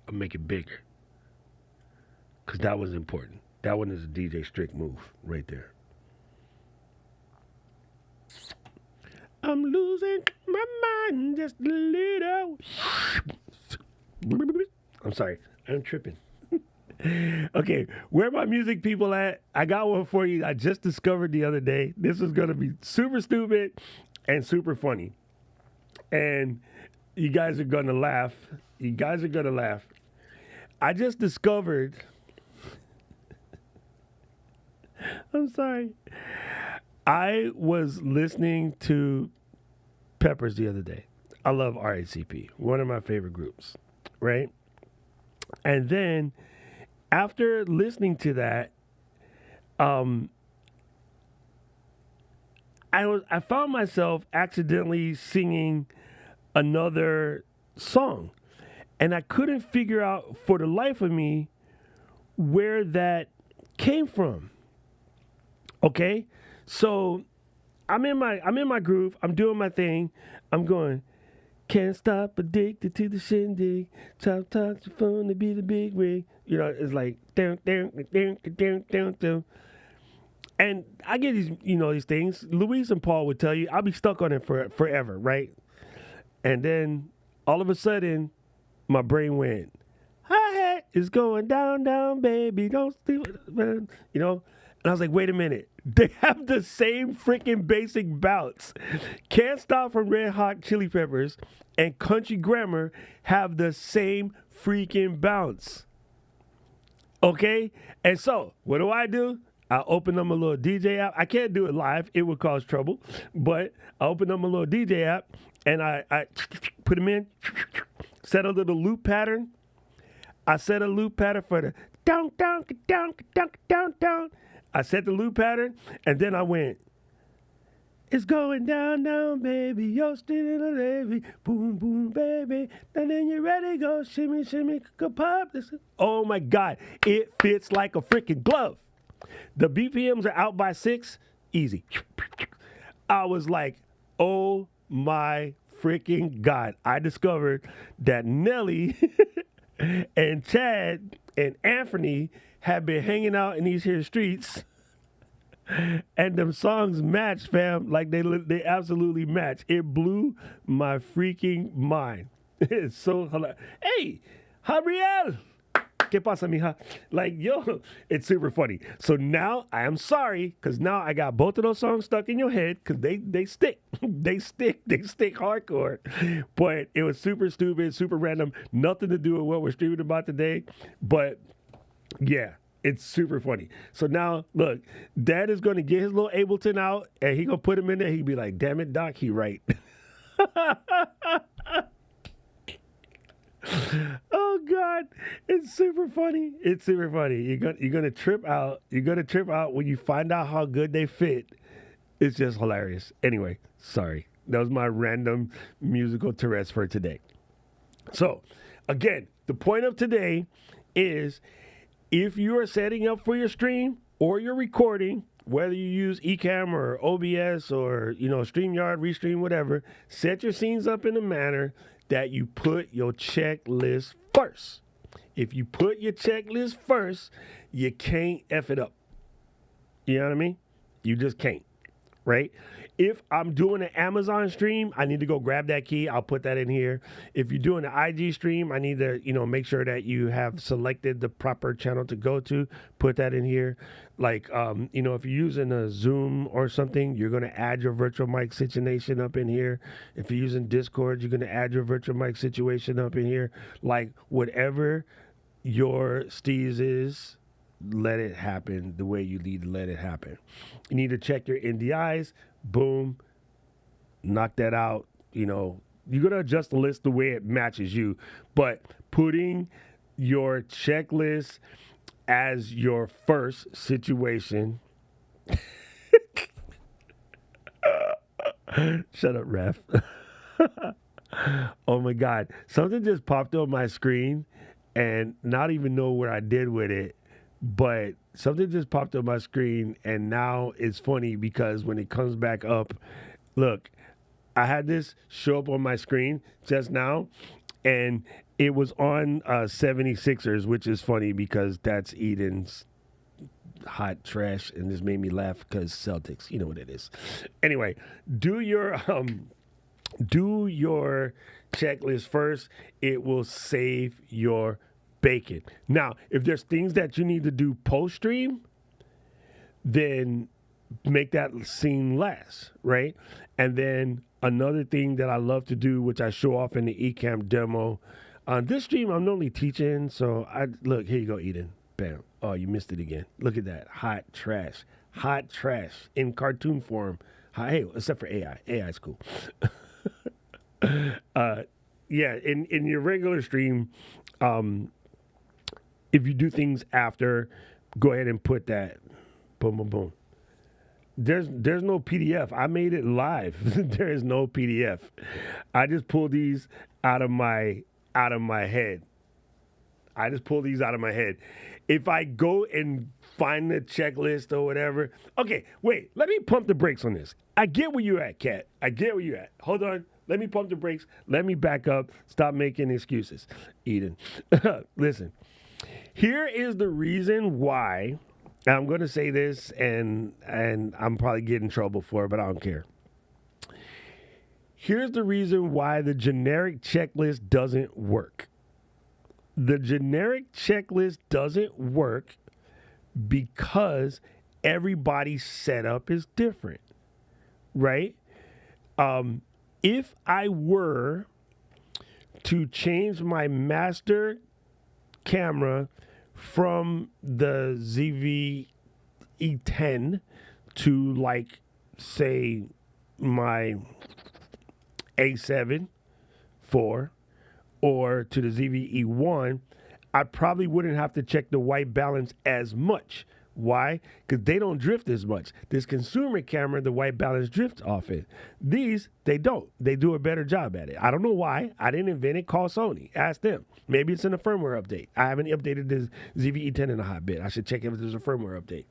I'll make it bigger. Because that was important. That one is a DJ Strick move right there. I'm losing my mind just a little. I'm sorry. I'm tripping. Okay, where my music people at? I got one for you. I just discovered the other day. This is going to be super stupid and super funny. And you guys are going to laugh. You guys are going to laugh. I just discovered. I'm sorry. I was listening to Peppers the other day. I love RACP, one of my favorite groups, right? And then after listening to that, I found myself accidentally singing another song, and I couldn't figure out for the life of me where that came from. Okay, so I'm in my groove. I'm doing my thing. I'm going. Can't stop addicted to the shindig. Talk to phone to be the big rig. You know, it's like down, down, down, down, down, down. And I get these, these things. Luis and Paul would tell you, I'll be stuck on it forever, right? And then all of a sudden, my brain went, hi-hat is going down, down, baby. Don't sleep, man. And I was like, wait a minute. They have the same freaking basic bounce. Can't Stop from Red Hot Chili Peppers and Country Grammar have the same freaking bounce. Okay? And so, what do? I open up a little DJ app. I can't do it live. It would cause trouble. But I open up a little DJ app and I put them in, set a little loop pattern. I set a loop pattern for the down, down, down, down, down, down. I set the loop pattern, and then I went, it's going down, down, baby. You're still in a levy. Boom, boom, baby. And then you're ready to go. Shimmy, shimmy, pop. Oh, my God. It fits like a freaking glove. The BPMs are out by 6. Easy. I was like, oh, my freaking God. I discovered that Nelly and Chad and Anthony have been hanging out in these here streets, and them songs match, fam. Like they absolutely match. It blew my freaking mind. It's so hilarious. Hey, Jabriel, ¿qué pasa, mija? Like, yo, it's super funny. So now I am sorry, because now I got both of those songs stuck in your head, because they stick. They stick hardcore. But it was super stupid, super random, nothing to do with what we're streaming about today. But yeah, it's super funny. So now, look, Dad is going to get his little Ableton out, and he going to put him in there. He'd be like, damn it, Doc, he right. Oh, God. It's super funny. It's super funny. You're gonna trip out. You're going to trip out when you find out how good they fit. It's just hilarious. Anyway, sorry. That was my random musical Tourette's for today. So, again, the point of today is, if you are setting up for your stream or your recording, whether you use Ecamm or OBS or, StreamYard, Restream, whatever, set your scenes up in a manner that you put your checklist first. If you put your checklist first, you can't F it up. You know what I mean? You just can't, right? If I'm doing an Amazon stream, I need to go grab that key. I'll put that in here. If you're doing an IG stream, I need to, make sure that you have selected the proper channel to go to. Put that in here. Like, if you're using a Zoom or something, you're going to add your virtual mic situation up in here. If you're using Discord, you're going to add your virtual mic situation up in here. Like, whatever your steez is, let it happen the way you need to let it happen. You need to check your NDIs. Boom. Knock that out. You're going to adjust the list the way it matches you. But putting your checklist as your first situation. Shut up, ref. Oh my God. Something just popped on my screen and not even know what I did with it. But something just popped on my screen, and now it's funny because when it comes back up, look, I had this show up on my screen just now, and it was on 76ers, which is funny because that's Eden's hot trash, and this made me laugh because Celtics, you know what it is. Anyway, do your checklist first. It will save your bacon. Now, if there's things that you need to do post stream, then make that scene last, right? And then another thing that I love to do, which I show off in the Ecamm demo, on this stream I'm normally teaching. So look, here you go, Eden. Bam. Oh, you missed it again. Look at that. Hot trash in cartoon form. Hey, except for AI. AI is cool. Yeah, in your regular stream, if you do things after, go ahead and put that. Boom, boom, boom. There's no PDF. I made it live. There is no PDF. I just pull these out of my head. If I go and find the checklist or whatever. Okay, wait. Let me pump the brakes on this. I get where you're at, Kat. I get where you're at. Hold on. Let me pump the brakes. Let me back up. Stop making excuses, Eden. Listen. Here is the reason why, and I'm going to say this, and I'm probably getting in trouble for it, but I don't care. Here's the reason why the generic checklist doesn't work. The generic checklist doesn't work because everybody's setup is different, right? If I were to change my master camera from the ZV-E10 to, like, say, my A7 IV or to the ZV-E1, I probably wouldn't have to check the white balance as much. Why? Because they don't drift as much. This consumer camera, the white balance drifts off it. These, they don't. They do a better job at it. I don't know why. I didn't invent it. Call Sony. Ask them. Maybe it's in a firmware update. I haven't updated this ZV-E10 in a hot bit. I should check if there's a firmware update.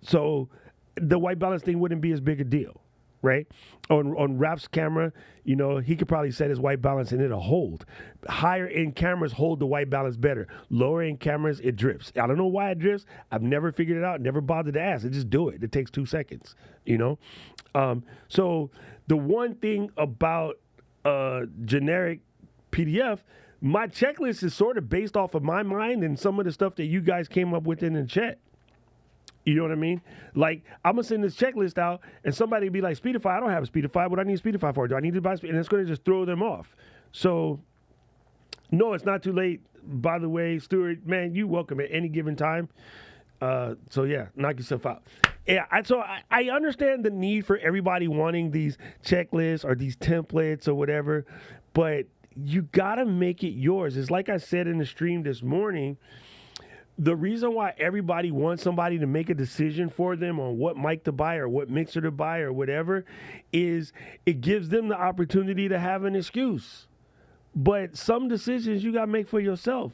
So the white balance thing wouldn't be as big a deal, right? On Raf's camera, he could probably set his white balance and it'll hold. Higher end cameras hold the white balance better. Lower end cameras, it drifts. I don't know why it drifts. I've never figured it out. Never bothered to ask. I just do it. It takes 2 seconds, So the one thing about generic PDF, my checklist is sort of based off of my mind and some of the stuff that you guys came up with in the chat. You know what I mean? Like, I'm going to send this checklist out, and somebody will be like, Speedify, I don't have a Speedify. What do I need a Speedify for? Do I need to buy Speedify? And it's going to just throw them off. So, no, it's not too late. By the way, Stuart, man, you welcome at any given time. So, yeah, knock yourself out. Yeah, I understand the need for everybody wanting these checklists or these templates or whatever, but you got to make it yours. It's like I said in the stream this morning. The reason why everybody wants somebody to make a decision for them on what mic to buy or what mixer to buy or whatever is it gives them the opportunity to have an excuse. But some decisions you got to make for yourself.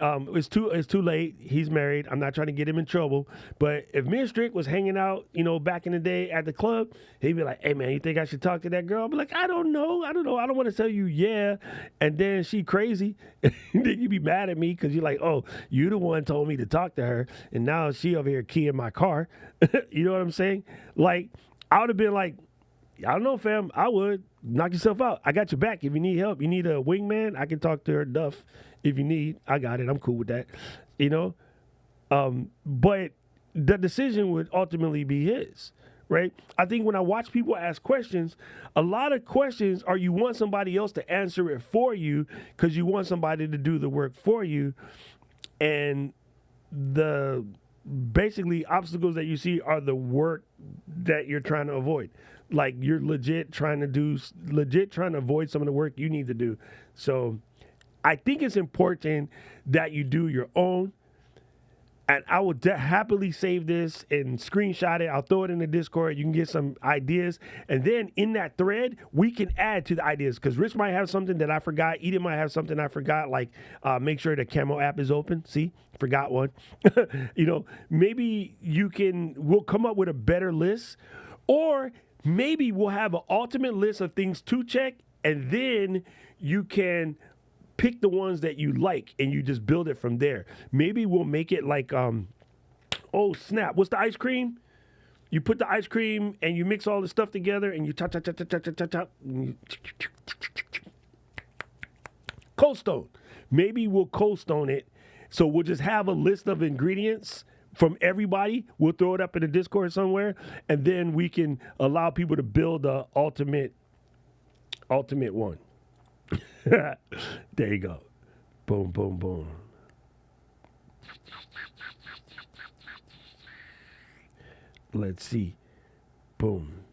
It's too late. He's married. I'm not trying to get him in trouble. But if me and Strick was hanging out, back in the day at the club, he'd be like, "Hey man, you think I should talk to that girl?" I'd be like, "I don't know. I don't want to tell you yeah." And then she crazy. And then you be mad at me because you're like, "Oh, you the one told me to talk to her, and now she over here keying my car." You know what I'm saying? Like, I would have been like, I don't know, fam. I would knock yourself out. I got your back. If you need help, you need a wingman, I can talk to her Duff. If you need, I got it. I'm cool with that. You know, but the decision would ultimately be his, right? I think when I watch people ask questions, a lot of questions are you want somebody else to answer it for you because you want somebody to do the work for you, and the basically obstacles that you see are the work that you're trying to avoid. Like you're legit trying to avoid some of the work you need to do. So I think it's important that you do your own. And I will happily save this and screenshot it. I'll throw it in the Discord. You can get some ideas. And then in that thread, we can add to the ideas. Because Rich might have something that I forgot. Eden might have something I forgot. Like make sure the Camo app is open. See? Forgot one. Maybe we'll come up with a better list. Or maybe we'll have an ultimate list of things to check. And then you can pick the ones that you like and you just build it from there. Maybe we'll make it like, oh snap, what's the ice cream? You put the ice cream and you mix all the stuff together and you chop. Cold stone. Maybe we'll cold stone it. So we'll just have a list of ingredients from everybody. We'll throw it up in the Discord somewhere, and then we can allow people to build the ultimate one. There you go. Boom, boom, boom. Let's see. Boom.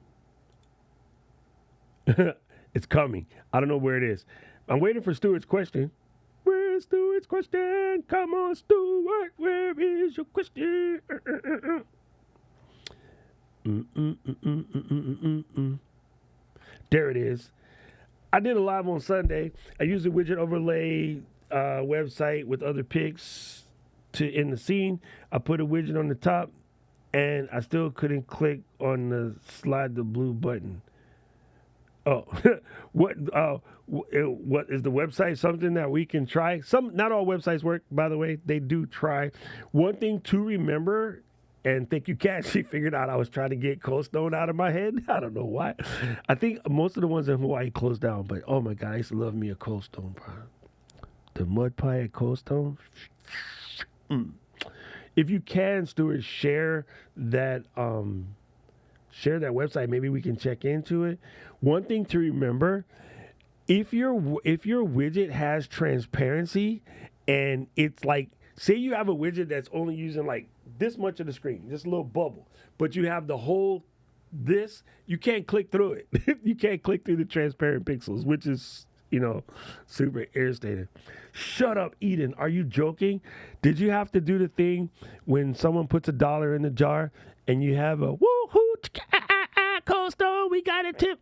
It's coming. I don't know where it is. I'm waiting for Stuart's question. Where's Stuart's question? Come on, Stuart. Where is your question? There it is. I did a live on Sunday. I used the widget overlay website with other pics in the scene. I put a widget on the top, and I still couldn't click on the slide the blue button. Oh, what is the website something that we can try? Not all websites work, by the way. They do try. One thing to remember. And thank you, Kat. She figured out I was trying to get Cold Stone out of my head. I don't know why. I think most of the ones in Hawaii closed down. But, oh, my God, I used to love me a Cold Stone, bro. The mud pie at Cold Stone. If you can, Stuart, share that website. Maybe we can check into it. One thing to remember, if your widget has transparency and it's like, say you have a widget that's only using like this much of the screen, just a little bubble, but you have the whole you can't click through it. You can't click through the transparent pixels, which is, super irritating. Shut up, Eden. Are you joking? Did you have to do the thing when someone puts $1 in the jar and you have a woohoo, Cold Stone, we got a tip.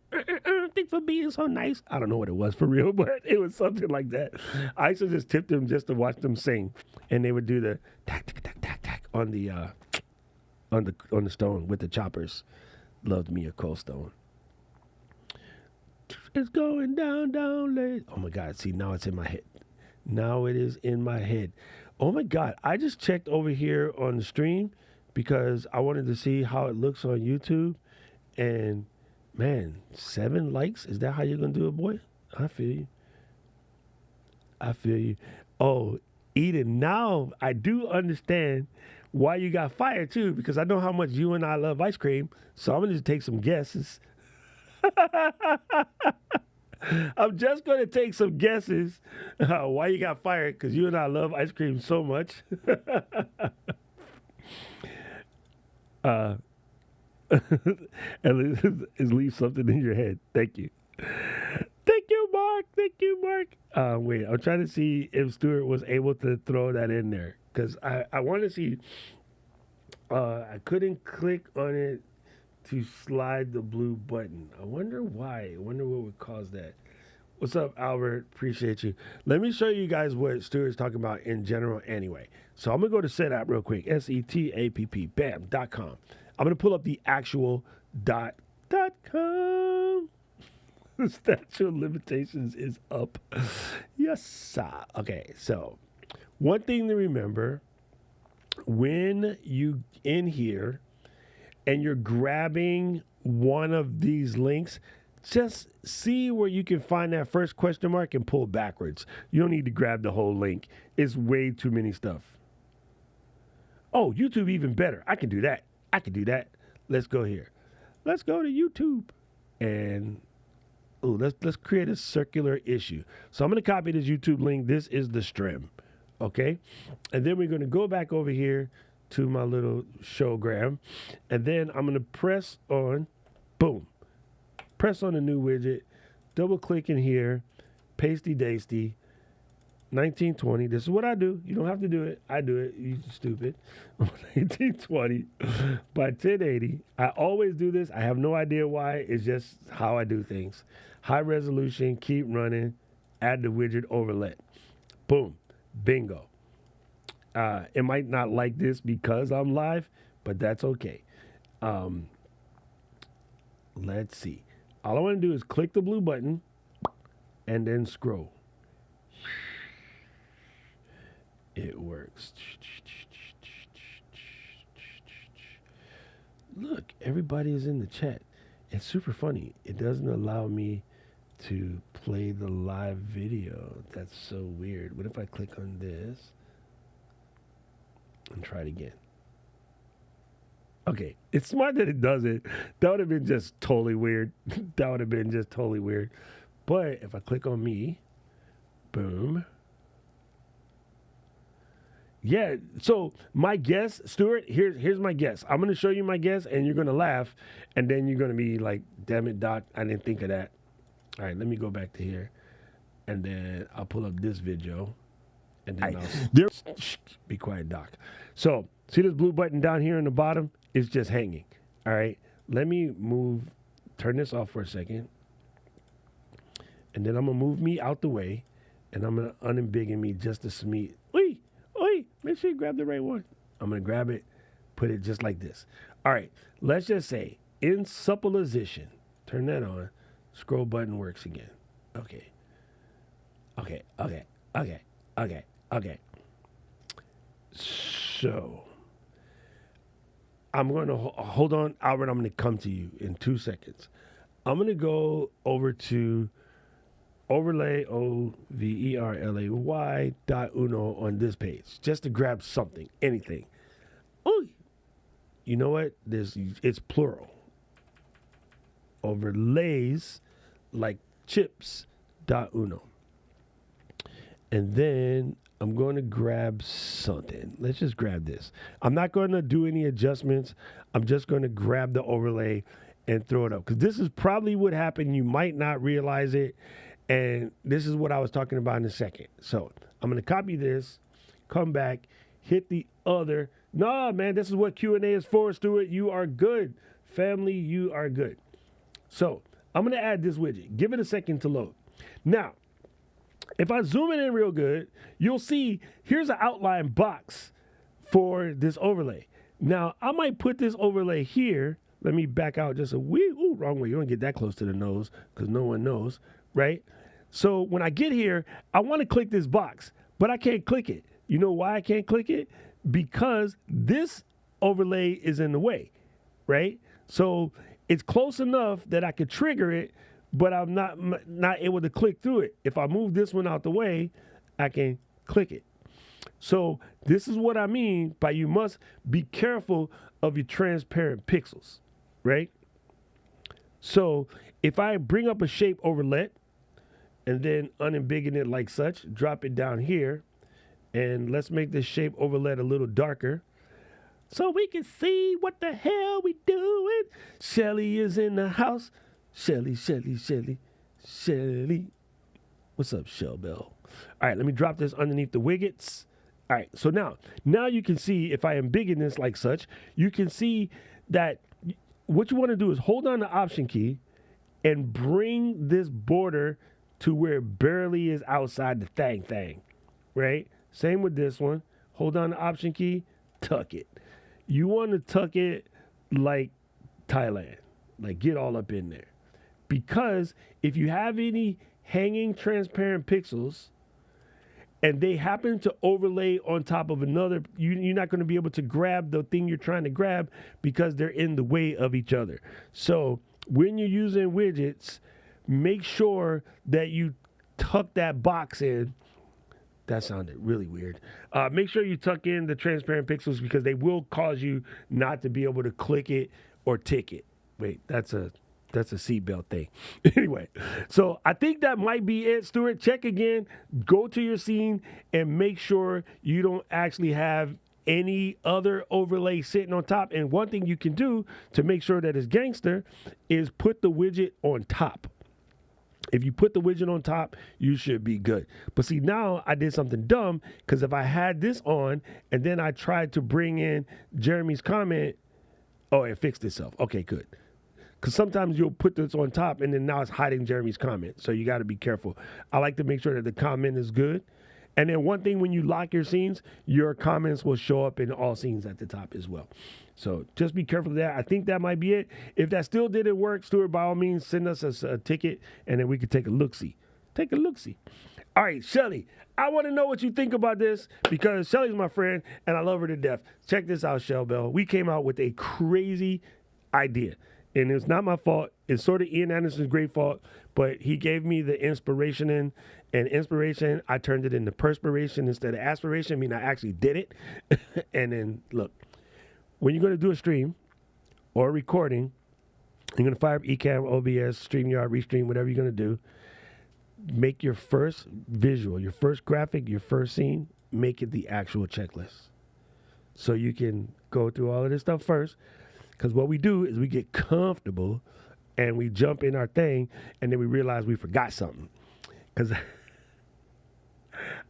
Thanks for being so nice. I don't know what it was for real, but it was something like that. I used to just tip them just to watch them sing, and they would do the tack tack tack tack tack on the stone with the choppers. Loved me a Cold Stone. It's going down late. Oh my God! See, now it's in my head. Now it is in my head. Oh my God! I just checked over here on the stream because I wanted to see how it looks on YouTube. And, man, 7 likes? Is that how you're going to do it, boy? I feel you. Oh, Eden, now I do understand why you got fired, too, because I know how much you and I love ice cream. So I'm going to just take some guesses. I'm just going to take some guesses why you got fired, because you and I love ice cream so much. At least leave something in your head. Thank you. Thank you, Mark. Wait, I'm trying to see if Stuart was able to throw that in there. Because I want to see. I couldn't click on it to slide the blue button. I wonder why. I wonder what would cause that. What's up, Albert? Appreciate you. Let me show you guys what Stuart's talking about in general anyway. So I'm going to go to Setapp real quick. SETAPP, bam.com. I'm going to pull up the actual .com. The statute of limitations is up. Yes, sir. Okay, so one thing to remember, when you in here and you're grabbing one of these links, just see where you can find that first question mark and pull backwards. You don't need to grab the whole link. It's way too many stuff. Oh, YouTube even better. I can do that. I can do that. Let's go here. Let's go to YouTube. And let's create a circular issue. So I'm going to copy this YouTube link. This is the stream. Okay? And then we're going to go back over here to my little showgram. And then I'm going to press on, boom. Press on the new widget, double click in here, pasty dasty, 1920. This is what I do. You don't have to do it. I do it. You stupid. 1920 by 1080. I always do this. I have no idea why. It's just how I do things. High resolution, keep running, add the widget overlay. Boom. Bingo. It might not like this because I'm live, but that's okay. Let's see. All I want to do is click the blue button and then scroll. It works. Look, everybody is in the chat. It's super funny. It doesn't allow me to play the live video. That's so weird. What if I click on this and try it again? Okay, it's smart that it does it. That would have been just totally weird. That would have been just totally weird. But if I click on me, boom. Yeah, so my guess, Stuart, here's my guess. I'm going to show you my guess, and you're going to laugh, and then you're going to be like, damn it, Doc, I didn't think of that. All right, let me go back to here, and then I'll pull up this video, and then I'll be quiet, Doc. So see this blue button down here in the bottom? It's just hanging. All right, let me turn this off for a second, and then I'm going to move me out the way, and I'm going to unembiggen me just a smeet. Make sure you grab the right one. I'm going to grab it, put it just like this. All right, let's just say in supposition, turn that on, scroll button works again. Okay. So I'm going to hold on, Albert. I'm going to come to you in 2 seconds. I'm going to go over to overlay overlay.uno on this page just to grab something, anything. Oh, you know what? It's plural. Overlays like chips.uno. And then I'm going to grab something. Let's just grab this. I'm not going to do any adjustments. I'm just going to grab the overlay and throw it up, because this is probably what happened. You might not realize it. And this is what I was talking about in a second. So I'm going to copy this, come back, hit the other. Nah, man, this is what Q&A is for, Stuart. You are good. Family, you are good. So I'm going to add this widget. Give it a second to load. Now, if I zoom in real good, you'll see here's an outline box for this overlay. Now, I might put this overlay here. Let me back out just a wee. Ooh, wrong way. You don't get that close to the nose because no one knows, right? So when I get here, I want to click this box, but I can't click it. You know why I can't click it? Because this overlay is in the way, right? So it's close enough that I could trigger it, but I'm not able to click through it. If I move this one out the way, I can click it. So this is what I mean by you must be careful of your transparent pixels, right? So if I bring up a shape overlay and then unembiggen it like such, drop it down here, and let's make this shape overlay a little darker so we can see what the hell we doing. Shelly is in the house. Shelly. What's up, Shellbell? All right, let me drop this underneath the widgets. All right, so now you can see, if I embiggen this like such, you can see that what you want to do is hold on the Option key and bring this border to where it barely is outside the thing, right? Same with this one. Hold down the Option key, tuck it. You want to tuck it like Thailand, like get all up in there. Because if you have any hanging transparent pixels and they happen to overlay on top of another, you're not going to be able to grab the thing you're trying to grab because they're in the way of each other. So when you're using widgets, make sure that you tuck that box in. That sounded really weird. Make sure you tuck in the transparent pixels because they will cause you not to be able to click it or tick it. Wait, that's a seatbelt thing. Anyway, so I think that might be it, Stuart. Check again. Go to your scene and make sure you don't actually have any other overlay sitting on top. And one thing you can do to make sure that it's gangster is put the widget on top. If you put the widget on top, you should be good. But see, now I did something dumb because if I had this on and then I tried to bring in Jeremy's comment, oh, it fixed itself. Okay, good. Because sometimes you'll put this on top and then now it's hiding Jeremy's comment. So you got to be careful. I like to make sure that the comment is good. And then one thing, when you lock your scenes, your comments will show up in all scenes at the top as well. So just be careful of that. I think that might be it. If that still didn't work, Stuart, by all means, send us a ticket and then we can take a look-see. Take a look-see. All right, Shelly, I want to know what you think about this because Shelly's my friend and I love her to death. Check this out, Shell Bell. We came out with a crazy idea. And it's not my fault. It's sort of Ian Anderson's great fault, but he gave me the inspiration and inspiration, I turned it into perspiration instead of aspiration. I mean, I actually did it. And then, look, when you're going to do a stream or a recording, you're going to fire up Ecamm, OBS, StreamYard, Restream, whatever you're going to do. Make your first visual, your first graphic, your first scene, make it the actual checklist. So you can go through all of this stuff first. Because what we do is we get comfortable and we jump in our thing and then we realize we forgot something. Because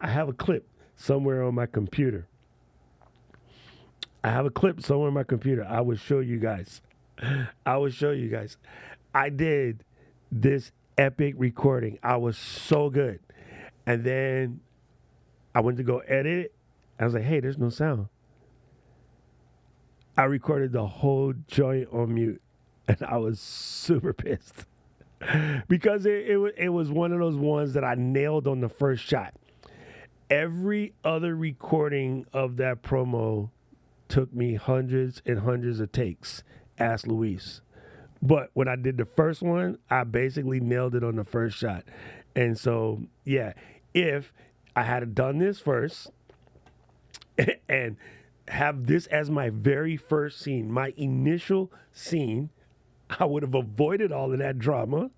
I have a clip somewhere on my computer. I will show you guys. I did this epic recording. I was so good. And then I went to go edit it. I was like, hey, there's no sound. I recorded the whole joint on mute, and I was super pissed because it was one of those ones that I nailed on the first shot. Every other recording of that promo took me hundreds and hundreds of takes. Ask Luis. But when I did the first one, I basically nailed it on the first shot. And so, yeah, if I had done this first and have this as my very first scene, my initial scene, I would have avoided all of that drama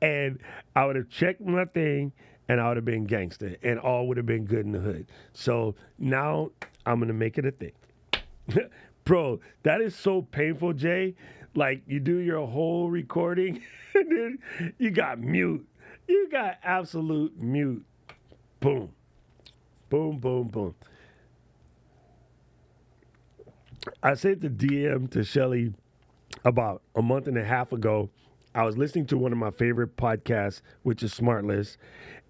and I would have checked my thing and I would have been gangster and all would have been good in the hood. So now I'm going to make it a thing. Bro, that is so painful, Jay. Like you do your whole recording and then you got mute. You got absolute mute. Boom. Boom, boom, boom. I sent the DM to Shelly about a month and a half ago. I was listening to one of my favorite podcasts, which is Smartless,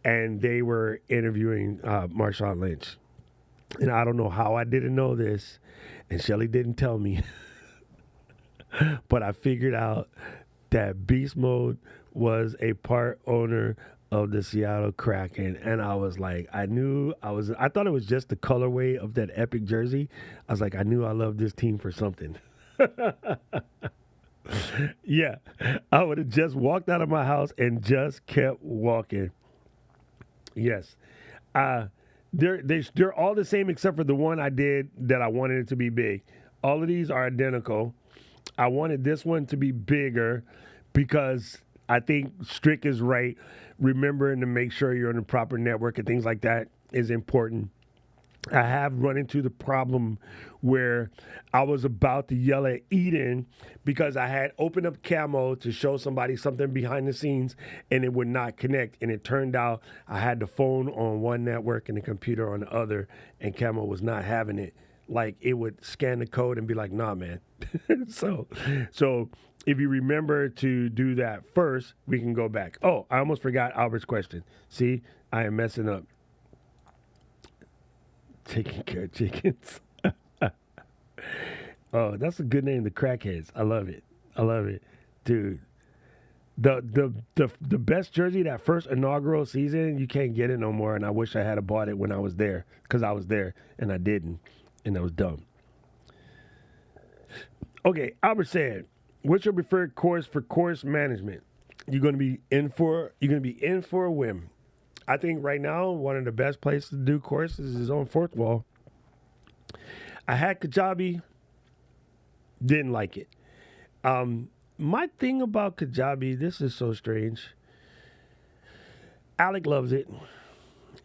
and they were interviewing Marshawn Lynch. And I don't know how I didn't know this, and Shelly didn't tell me, but I figured out that Beast Mode was a part owner of the Seattle Kraken, and I was like, I thought it was just the colorway of that epic jersey. I was like, I knew I loved this team for something. Yeah, I would have just walked out of my house and just kept walking. Yes, they're all the same except for the one I did that I wanted it to be big. All of these are identical. I wanted this one to be bigger because I think Strick is right. Remembering to make sure you're on the proper network and things like that is important. I have run into the problem where I was about to yell at Eden because I had opened up Camo to show somebody something behind the scenes and it would not connect. And it turned out I had the phone on one network and the computer on the other, and Camo was not having it. like it would scan the code and be like, nah, man. so, so if you remember to do that first, we can go back. Oh, I almost forgot Albert's question. See, I am messing up. Taking care of chickens. Oh, that's a good name, the Crackheads. I love it. I love it, dude. The best jersey that first inaugural season, you can't get it no more. And I wish I had bought it when I was there, because I was there and I didn't, and that was dumb. Okay, Albert said, "What's your preferred course for course management? You're gonna be in for a whim." I think right now one of the best places to do courses is on Fourth Wall. I had Kajabi, didn't like it. My thing about Kajabi, this is so strange. Alec loves it.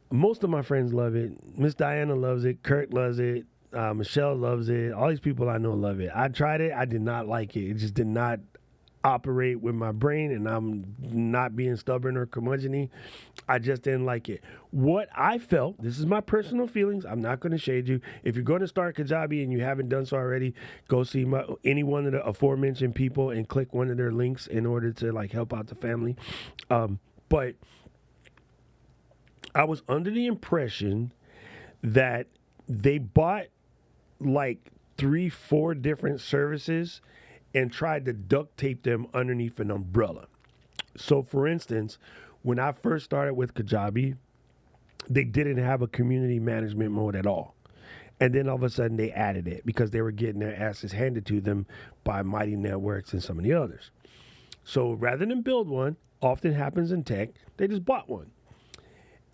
Most of my friends love it. Miss Diana loves it. Kurt loves it. Michelle loves it. All these people I know love it. I tried it. I did not like it. It just did not operate with my brain, and I'm not being stubborn or curmudgeon-y. I just didn't like it. What I felt, this is my personal feelings, I'm not going to shade you. If you're going to start Kajabi and you haven't done so already, go see any one of the aforementioned people and click one of their links in order to like help out the family. But I was under the impression that they bought like 3-4 different services and tried to duct tape them underneath an umbrella. So, for instance, when I first started with Kajabi, they didn't have a community management mode at all. And then all of a sudden they added it because they were getting their asses handed to them by Mighty Networks and some of the others. So rather than build one, often happens in tech, they just bought one.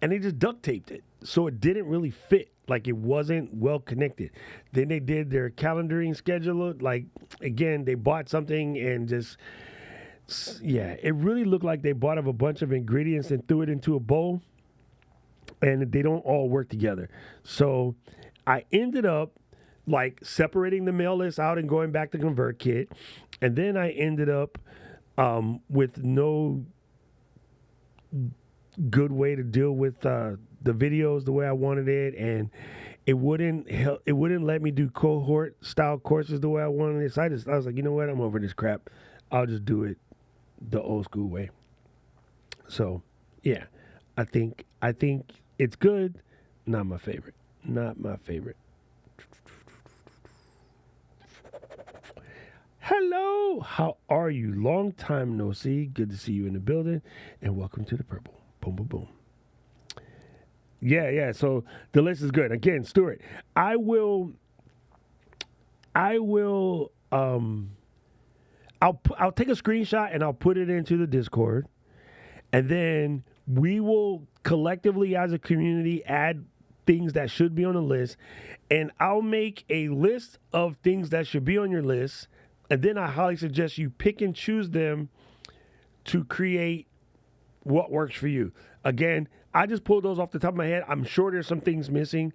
And they just duct taped it. So it didn't really fit. Like it wasn't well connected. Then they did their calendaring schedule. Like, again, they bought something and just, yeah, it really looked like they bought up a bunch of ingredients and threw it into a bowl. And they don't all work together. So I ended up like separating the mail list out and going back to ConvertKit. And then I ended up with no good way to deal with the videos the way I wanted it, and it wouldn't let me do cohort style courses the way I wanted it. So I was like, you know what, I'm over this crap. I'll just do it the old school way. So yeah, I think it's good. Not my favorite. Not my favorite. Hello, how are you? Long time no see. Good to see you in the building, and welcome to the Purple. Boom, boom, boom. Yeah. So the list is good. Again, Stuart, I'll take a screenshot and I'll put it into the Discord, and then we will collectively as a community add things that should be on the list, and I'll make a list of things that should be on your list, and then I highly suggest you pick and choose them to create what works for you. Again, I just pulled those off the top of my head. I'm sure there's some things missing,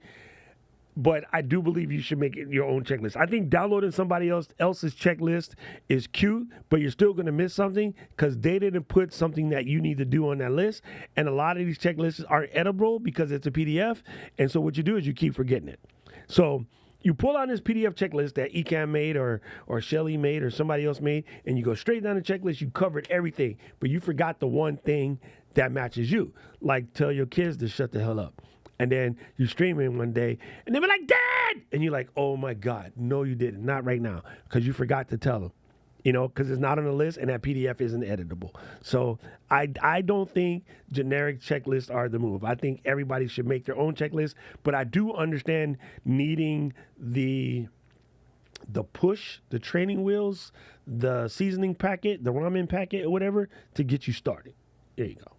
but I do believe you should make it your own checklist. I think downloading somebody else's checklist is cute, but you're still going to miss something because they didn't put something that you need to do on that list. And a lot of these checklists aren't editable because it's a PDF. And so what you do is you keep forgetting it. So you pull out this PDF checklist that Ecamm made or Shelly made or somebody else made, and you go straight down the checklist. You covered everything, but you forgot the one thing that matches you. Like tell your kids to shut the hell up. And then you stream in one day, and they be like, Dad! And you're like, oh my God, no you didn't, not right now, because you forgot to tell them. You know, because it's not on the list and that PDF isn't editable. So I don't think generic checklists are the move. I think everybody should make their own checklist, but I do understand needing the push, the training wheels, the seasoning packet, the ramen packet or whatever to get you started. There you go.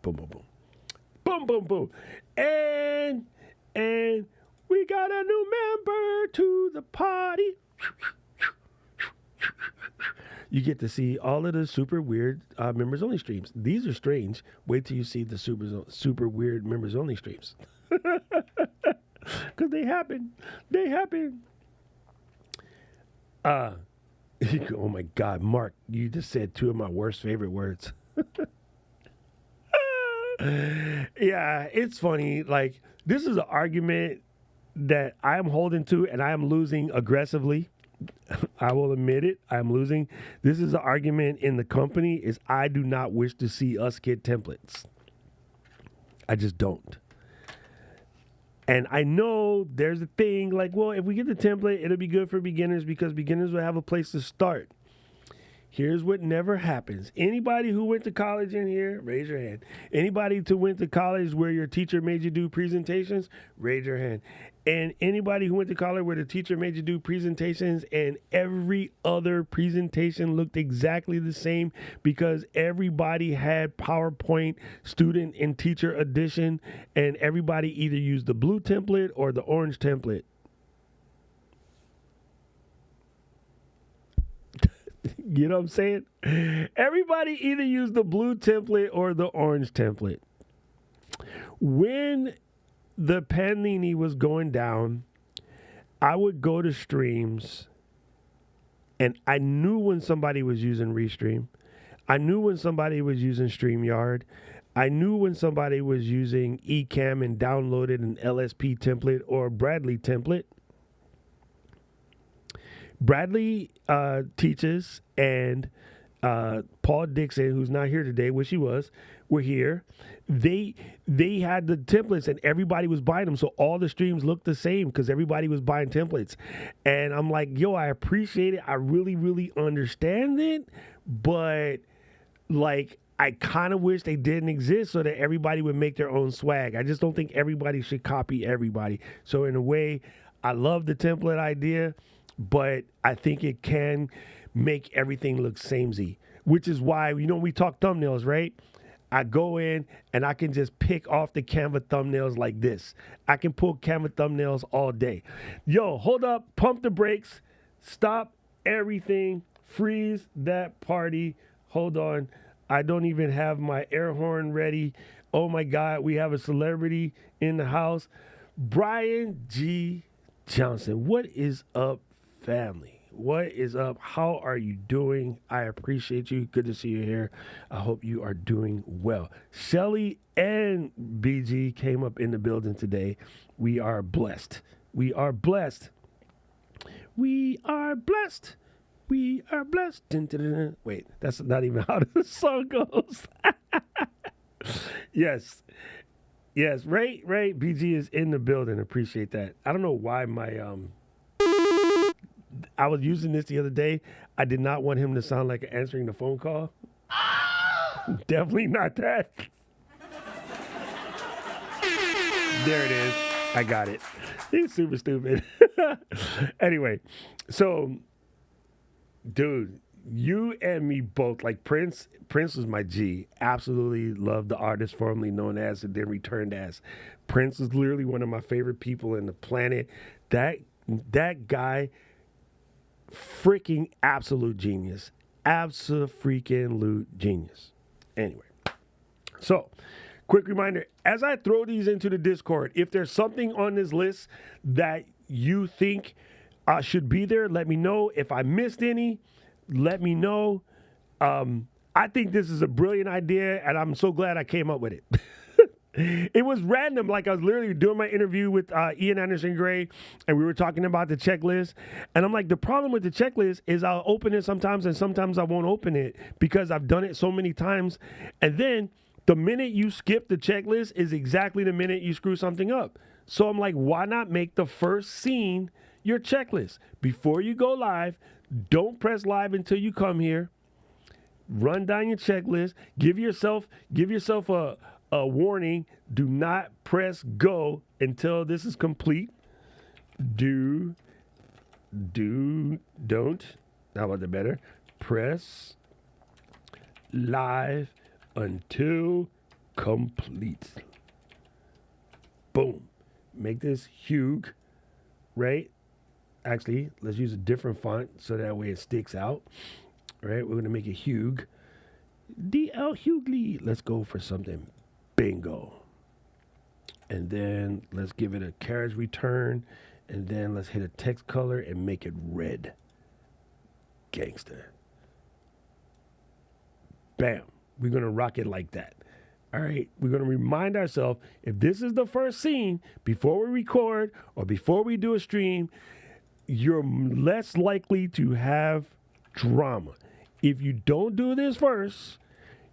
Boom, boom, boom. Boom, boom, boom. And we got a new member to the party. You get to see all of the super weird members only streams. These are strange. Wait till you see the super weird members only streams. Because they happen. They happen. Oh my God, Mark, you just said two of my worst favorite words. Yeah, it's funny. Like, this is an argument that I am holding to, and I am losing aggressively. I will admit it. I'm losing. This is an argument in the company is I do not wish to see us get templates. I just don't. And I know there's a thing like, well, if we get the template, it'll be good for beginners because beginners will have a place to start. Here's what never happens. Anybody who went to college in here, raise your hand. Anybody who went to college where your teacher made you do presentations, raise your hand. And anybody who went to college where the teacher made you do presentations and every other presentation looked exactly the same because everybody had PowerPoint student and teacher edition and everybody either used the blue template or the orange template. You know what I'm saying? Everybody either used the blue template or the orange template. When the Panini was going down, I would go to streams, and I knew when somebody was using Restream. I knew when somebody was using StreamYard. I knew when somebody was using Ecamm and downloaded an LSP template or a Bradley template. Bradley teaches, and Paul Dixon, who's not here today, wish he was, were here. They had the templates, and everybody was buying them, so all the streams looked the same because everybody was buying templates. And I'm like, yo, I appreciate it. I really, really understand it, but like, I kind of wish they didn't exist so that everybody would make their own swag. I just don't think everybody should copy everybody. So in a way, I love the template idea, but I think it can make everything look samey, which is why, we talk thumbnails, right? I go in and I can just pick off the Canva thumbnails like this. I can pull Canva thumbnails all day. Yo, hold up, pump the brakes, stop everything, freeze that party. Hold on, I don't even have my air horn ready. Oh my God, we have a celebrity in the house. Brian G. Johnson, what is up, family? What is up? How are you doing? I appreciate you. Good to see you here. I hope you are doing well. Shelly and BG came up in the building today. We are blessed. We are blessed. We are blessed. We are blessed. Dun, dun, dun, dun. Wait, that's not even how the song goes. Yes. Yes, right. BG is in the building. Appreciate that. I don't know why I was using this the other day. I did not want him to sound like answering the phone call. Definitely not that. There it is. I got it. He's super stupid. Anyway, so, dude, you and me both, like Prince was my G. Absolutely loved the artist formerly known as and then returned as. Prince is literally one of my favorite people in the planet. That guy, freaking absolute genius. Abso-freaking-lute genius. Anyway, so quick reminder, as I throw these into the Discord, if there's something on this list that you think should be there, let me know. If I missed any, let me know. I think this is a brilliant idea, and I'm so glad I came up with it. It was random. Like, I was literally doing my interview with Ian Anderson Gray, and we were talking about the checklist. And I'm like, the problem with the checklist is I'll open it sometimes, and sometimes I won't open it because I've done it so many times. And then the minute you skip the checklist is exactly the minute you screw something up. So I'm like, why not make the first scene your checklist? Before you go live, don't press live until you come here. Run down your checklist. Give yourself a warning. Do not press go until this is complete. Don't. How about that better? Press live until complete. Boom. Make this huge, right? Actually, let's use a different font so that way it sticks out. All right, we're going to make it Hugh. DL Hughley. Let's go for something bingo. And then let's give it a carriage return. And then let's hit a text color and make it red. Gangster. Bam. We're going to rock it like that. All right, we're going to remind ourselves if this is the first scene before we record or before we do a stream, you're less likely to have drama. If you don't do this first,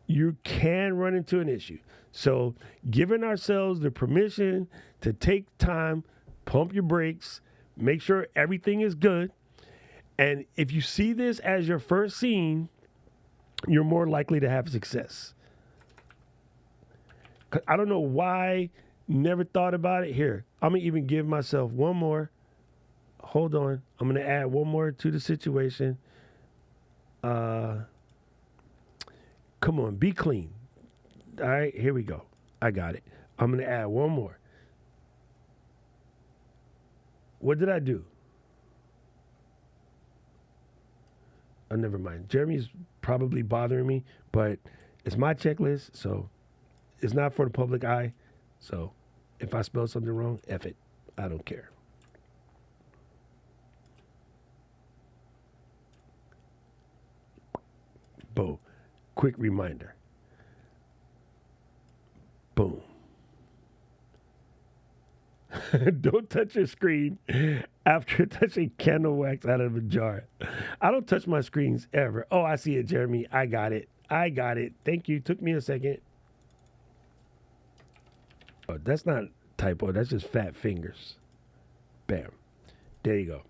you can run into an issue. So, giving ourselves the permission to take time, pump your brakes, make sure everything is good. And if you see this as your first scene, you're more likely to have success. I don't know why, never thought about it. Here, I'm going to even give myself one more. Hold on. I'm going to add one more to the situation. Come on, be clean. All right, here we go. I got it. I'm going to add one more. What did I do? Oh, never mind. Jeremy's probably bothering me, but it's my checklist, so it's not for the public eye. So if I spell something wrong, F it. I don't care. Boom. Quick reminder. Boom. Don't touch your screen after touching candle wax out of a jar. I don't touch my screens ever. Oh, I see it, Jeremy. I got it. Thank you. Took me a second. Oh, that's not typo. That's just fat fingers. Bam. There you go.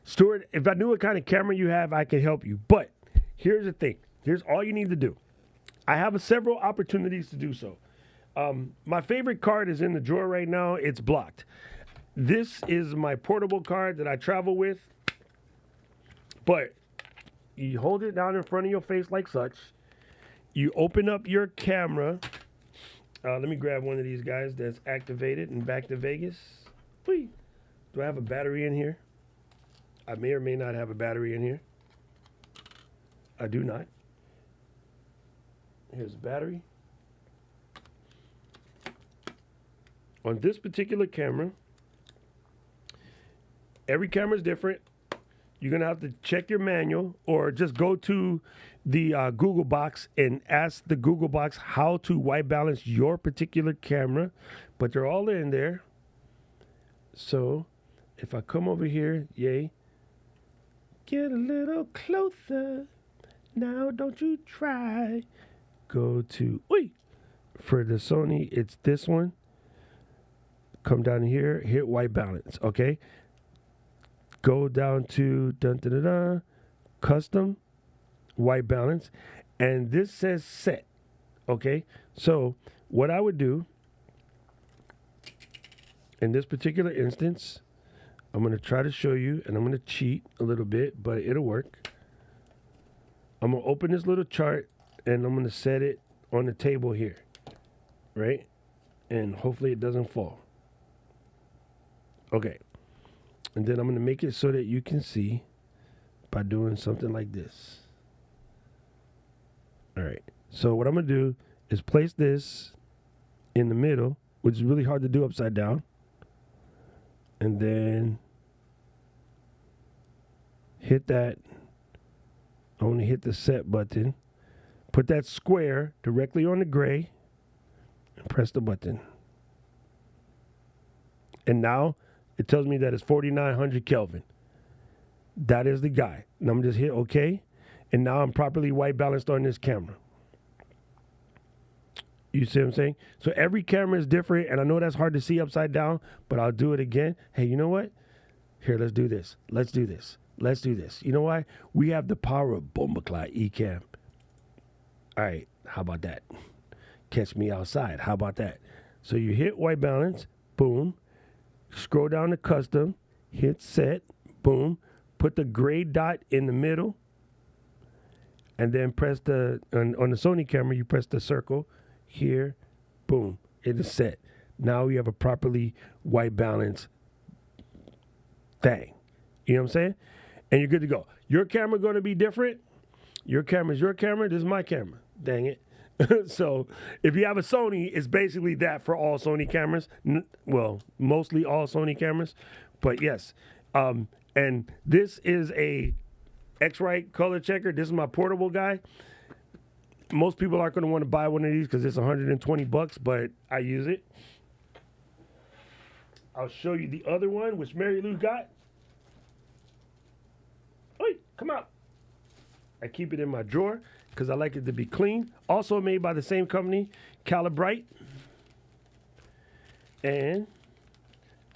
Stuart, if I knew what kind of camera you have, I could help you. But here's the thing. Here's all you need to do. I have several opportunities to do so. My favorite card is in the drawer right now. It's blocked. This is my portable card that I travel with. But you hold it down in front of your face like such. You open up your camera. Let me grab one of these guys that's activated and back to Vegas. Whee. Do I have a battery in here? I may or may not have a battery in here. I do not. Here's the battery. On this particular camera, every camera is different. You're going to have to check your manual or just go to the Google box and ask the Google box how to white balance your particular camera. But they're all in there. So if I come over here, yay, get a little closer. Now don't you try. Go to, for the Sony, it's this one. Come down here, hit white balance, okay? Go down to custom, white balance, and this says set, okay? So what I would do in this particular instance, I'm going to try to show you, and I'm going to cheat a little bit, but it'll work. I'm going to open this little chart, and I'm going to set it on the table here, right? And hopefully it doesn't fall. Okay. And then I'm going to make it so that you can see by doing something like this. All right. So what I'm going to do is place this in the middle, which is really hard to do upside down. And then hit that. I want to hit the set button. Put that square directly on the gray and press the button. And now it tells me that it's 4,900 Kelvin. That is the guy. And I'm just hit OK. And now I'm properly white balanced on this camera. You see what I'm saying? So every camera is different. And I know that's hard to see upside down, but I'll do it again. Hey, you know what? Here, let's do this. Let's do this. Let's do this. You know why? We have the power of Bombaclat Ecamm. All right. How about that? Catch me outside. How about that? So you hit white balance. Boom. Scroll down to custom, hit set, boom, put the gray dot in the middle, and then press on the Sony camera, you press the circle here, boom, it is set. Now we have a properly white balance thing. You know what I'm saying? And you're good to go. Your camera going to be different. Your camera is your camera. This is my camera. Dang it. So if you have a Sony, it's basically that for all Sony cameras. Well, mostly all Sony cameras. But yes. And this is a X-Rite color checker. This is my portable guy. Most people aren't going to want to buy one of these because it's $120, but I use it. I'll show you the other one, which Mary Lou got. Oi, come out. I keep it in my drawer because I like it to be clean. Also made by the same company, Calibrite. And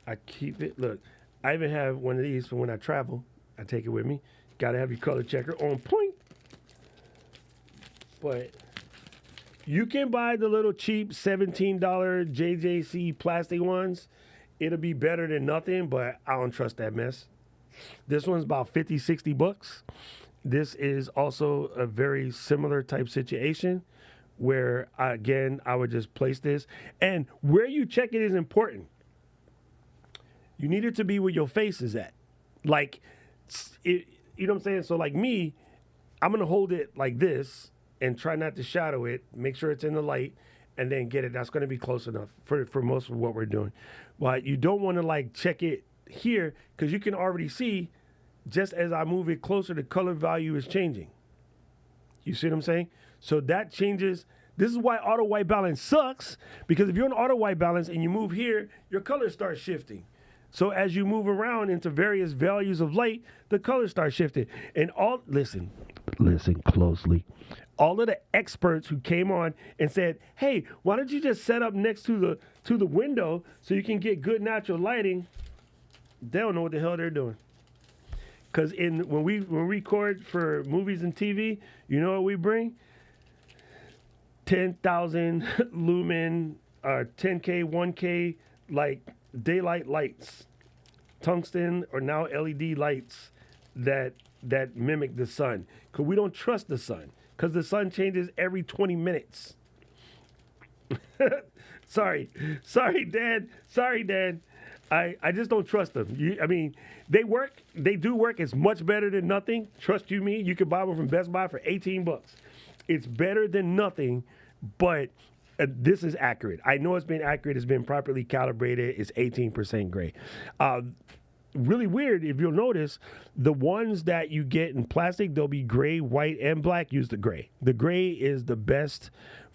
I keep it, look, I even have one of these for when I travel. I take it with me. Got to have your color checker on point. But you can buy the little cheap $17 JJC plastic ones. It'll be better than nothing, but I don't trust that mess. This one's about $50-$60. This is also a very similar type situation where, again, I would just place this. And where you check it is important. You need it to be where your face is at. Like, you know what I'm saying? So like me, I'm going to hold it like this and try not to shadow it, make sure it's in the light, and then get it. That's going to be close enough for most of what we're doing. But you don't want to like check it here because you can already see just as I move it closer, the color value is changing. You see what I'm saying? So that changes. This is why auto white balance sucks, because if you're on auto white balance and you move here, your color starts shifting. So as you move around into various values of light, the color starts shifting. And listen closely. All of the experts who came on and said, "Hey, why don't you just set up next to the window so you can get good natural lighting?" They don't know what the hell they're doing. Because when we record for movies and TV, you know what we bring? 10,000 lumen, 10K, 1K, like daylight lights, tungsten or now LED lights that mimic the sun. Because we don't trust the sun. Because the sun changes every 20 minutes. Sorry, Dad. I just don't trust them. They do work. It's much better than nothing. Trust you me, you can buy one from Best Buy for $18. It's better than nothing, but this is accurate. I know it's been accurate. It's been properly calibrated. It's 18% gray. Really weird, if you'll notice, the ones that you get in plastic, they'll be gray, white, and black. Use the gray. The gray is the best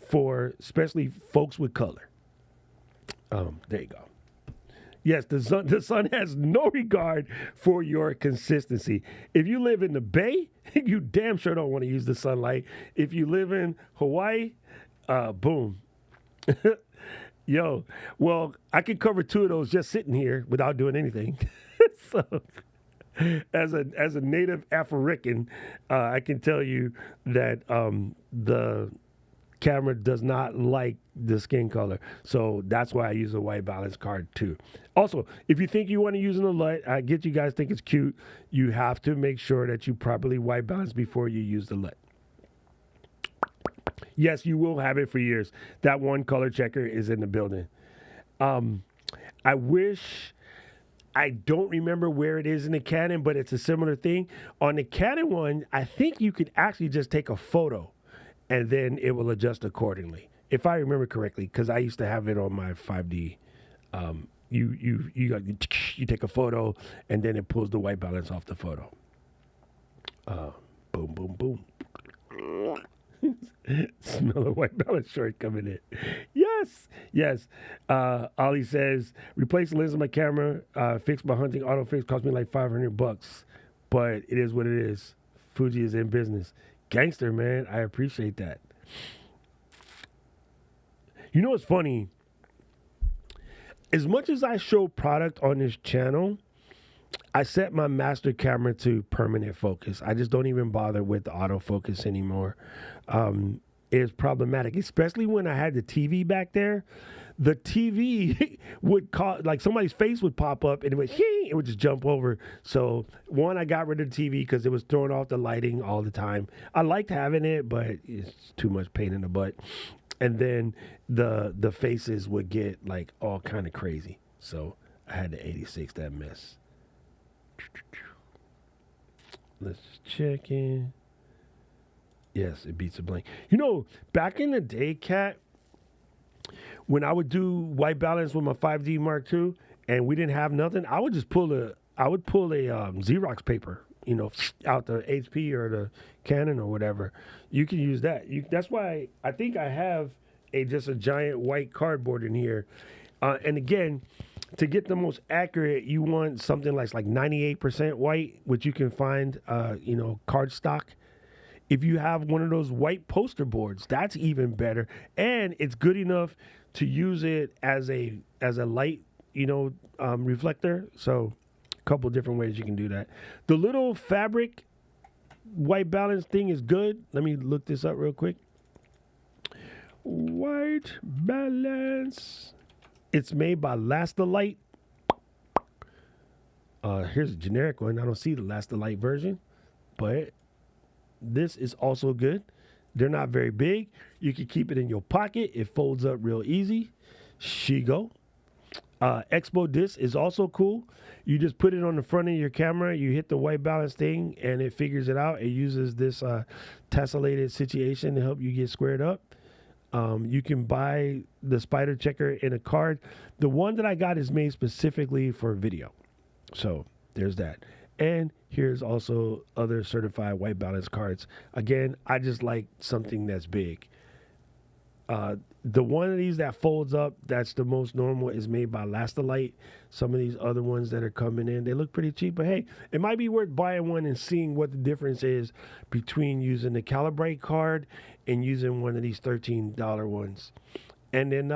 for especially folks with color. There you go. Yes, the sun has no regard for your consistency. If you live in the Bay, you damn sure don't want to use the sunlight. If you live in Hawaii, boom. Yo, well, I could cover two of those just sitting here without doing anything. So, as a native African, I can tell you that the camera does not like the skin color. So that's why I use a white balance card too. Also, if you think you want to use an LUT, I get you guys think it's cute. You have to make sure that you properly white balance before you use the LUT. Yes, you will have it for years. That one color checker is in the building. I wish, I don't remember where it is in the Canon, but it's a similar thing. On the Canon one, I think you could actually just take a photo and then it will adjust accordingly. If I remember correctly, because I used to have it on my 5D. You take a photo and then it pulls the white balance off the photo. Boom, boom, boom. Smell a white balance short coming in. Yes. Ollie says, replace the lens of my camera, fix my hunting autofix, cost me like $500, but it is what it is. Fuji is in business. Gangster, man. I appreciate that. You know what's funny? As much as I show product on this channel, I set my master camera to permanent focus. I just don't even bother with the autofocus anymore. It's problematic, especially when I had the TV back there. The TV would like somebody's face would pop up and it would just jump over. So one, I got rid of the TV because it was throwing off the lighting all the time. I liked having it, but it's too much pain in the butt. And then the faces would get like all kind of crazy. So I had to 86 that mess. Let's check in. Yes, it beats a blank. You know, back in the day, Cat, when I would do white balance with my 5D Mark II and we didn't have nothing, I would just pull a Xerox paper out the HP or the Canon or whatever. You can use that. That's why I think I have just a giant white cardboard in here. And again, to get the most accurate, you want something like 98% white, which you can find, cardstock. If you have one of those white poster boards, that's even better, and it's good enough to use it as a light, reflector. So, a couple different ways you can do that. The little fabric white balance thing is good. Let me look this up real quick. White balance. It's made by Lastalite. Here's a generic one. I don't see the Lastalite version, but this is also good. They're not very big. You can keep it in your pocket. It folds up real easy. Shigo. Expo Disc is also cool. You just put it on the front of your camera. You hit the white balance thing, and it figures it out. It uses this tessellated situation to help you get squared up. You can buy the spider checker in a card. The one that I got is made specifically for video. So there's that. And here's also other certified white balance cards. Again, I just like something that's big. The one of these that folds up, that's the most normal, is made by Lastalite. Some of these other ones that are coming in, they look pretty cheap. But hey, it might be worth buying one and seeing what the difference is between using the Calibrate card and using one of these $13 ones. And then,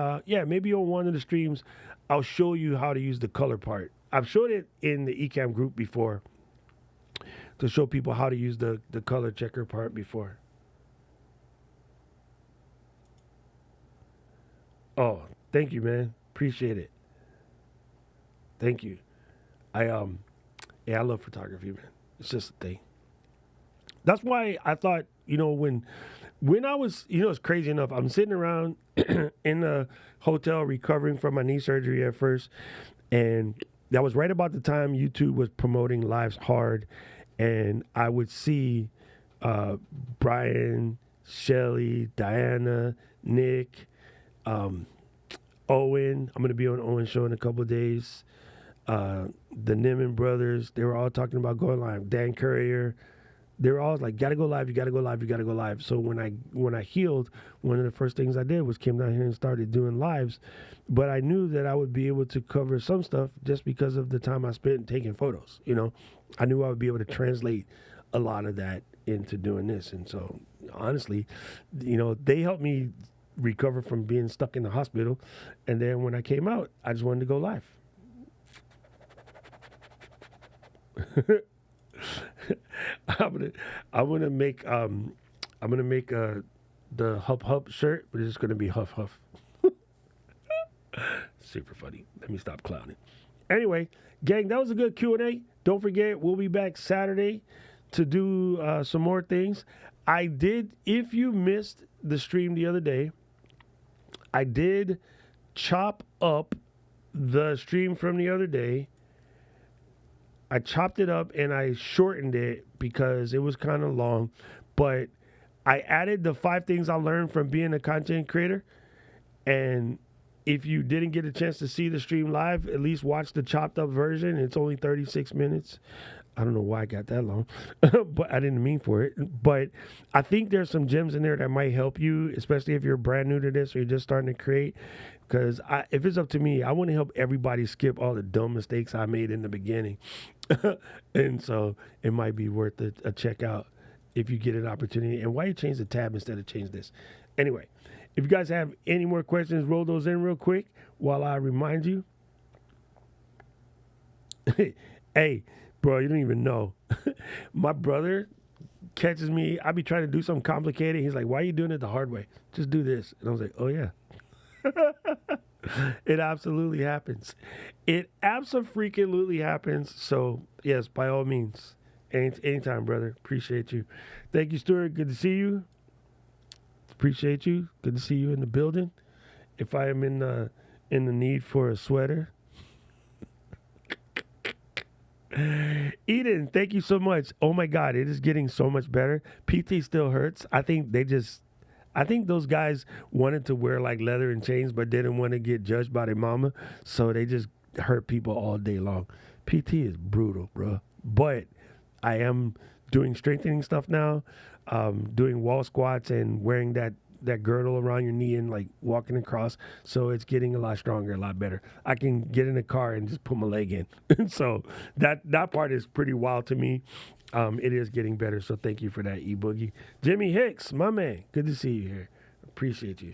maybe on one of the streams, I'll show you how to use the color part. I've showed it in the Ecamm group before to show people how to use the color checker part before. Oh, thank you, man. Appreciate it. Thank you. I love photography, man. It's just a thing. That's why I thought, when I was, it's crazy enough. I'm sitting around in the hotel recovering from my knee surgery at first, and that was right about the time YouTube was promoting Lives Hard, and I would see Brian, Shelly, Diana, Nick, Owen. I'm going to be on Owen's show in a couple of days. The Niman brothers, they were all talking about going live. Dan Courier, they were all like, "Gotta go live, you gotta go live, you gotta go live." So when I healed, one of the first things I did was came down here and started doing lives. But I knew that I would be able to cover some stuff just because of the time I spent taking photos. I knew I would be able to translate a lot of that into doing this. And so honestly, they helped me recover from being stuck in the hospital. And then when I came out, I just wanted to go live. I'm gonna make the Huff Huff shirt, but it's just gonna be Huff Huff. Super funny. Let me stop clowning. Anyway, gang, that was a good Q&A. Don't forget, we'll be back Saturday to do some more things. If you missed the stream the other day, I did chop up the stream from the other day. I chopped it up and I shortened it because it was kind of long, but I added the 5 things I learned from being a content creator. And if you didn't get a chance to see the stream live, at least watch the chopped up version. It's only 36 minutes. I don't know why I got that long, but I didn't mean for it. But I think there's some gems in there that might help you, especially if you're brand new to this or you're just starting to create. Because if it's up to me, I want to help everybody skip all the dumb mistakes I made in the beginning. And so it might be worth a check out if you get an opportunity. And why you change the tab instead of change this? Anyway, if you guys have any more questions, roll those in real quick while I remind you. Hey, bro, you don't even know. My brother catches me. I be trying to do something complicated. He's like, "Why are you doing it the hard way? Just do this." And I was like, "Oh, yeah." It absolutely happens. It absolutely happens. So, yes, by all means. Anytime, brother. Appreciate you. Thank you, Stuart. Good to see you. Appreciate you. Good to see you in the building. If I am in the need for a sweater. Eden, thank you so much. Oh my God, it is getting so much better. PT still hurts. I think those guys wanted to wear like leather and chains, but didn't want to get judged by their mama, so they just hurt people all day long. PT is brutal, bro. But I am doing strengthening stuff now, doing wall squats and wearing that girdle around your knee and like walking across. So it's getting a lot stronger, a lot better. I can get in the car and just put my leg in. So that part is pretty wild to me. It is getting better. So thank you for that, E Boogie. Jimmy Hicks, my man, good to see you here. Appreciate you.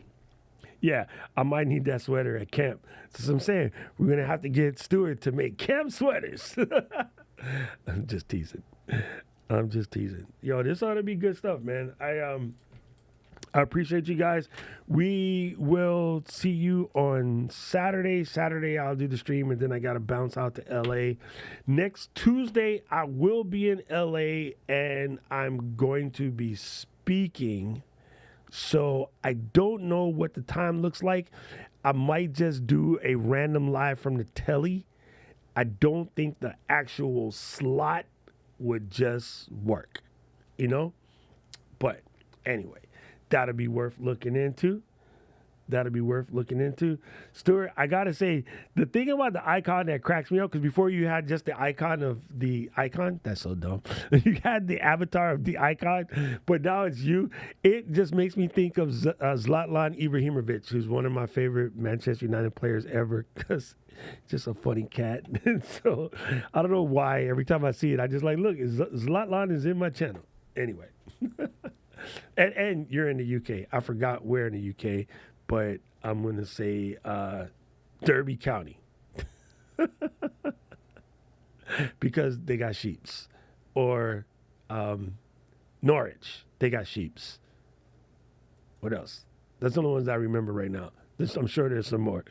Yeah, I might need that sweater at camp. So I'm saying we're gonna have to get Stuart to make camp sweaters. I'm just teasing. Yo, this ought to be good stuff, man. I appreciate you guys. We will see you on Saturday. Saturday, I'll do the stream, and then I got to bounce out to LA. Next Tuesday, I will be in LA, and I'm going to be speaking. So I don't know what the time looks like. I might just do a random live from the telly. I don't think the actual slot would just work, you know? But anyway, that'll be worth looking into. Stuart, I gotta say, the thing about the icon that cracks me up, because before you had just the icon of the icon, that's so dumb. You had the avatar of the icon, but now it's you. It just makes me think of Zlatan Ibrahimovic, who's one of my favorite Manchester United players ever, because just a funny cat. So I don't know why every time I see it, I just like, look, Zlatan is in my channel. Anyway. And you're in the UK. I forgot where in the UK, but I'm going to say Derby County. Because they got sheeps. Or Norwich, they got sheeps. What else? That's the only ones I remember right now. I'm sure there's some more.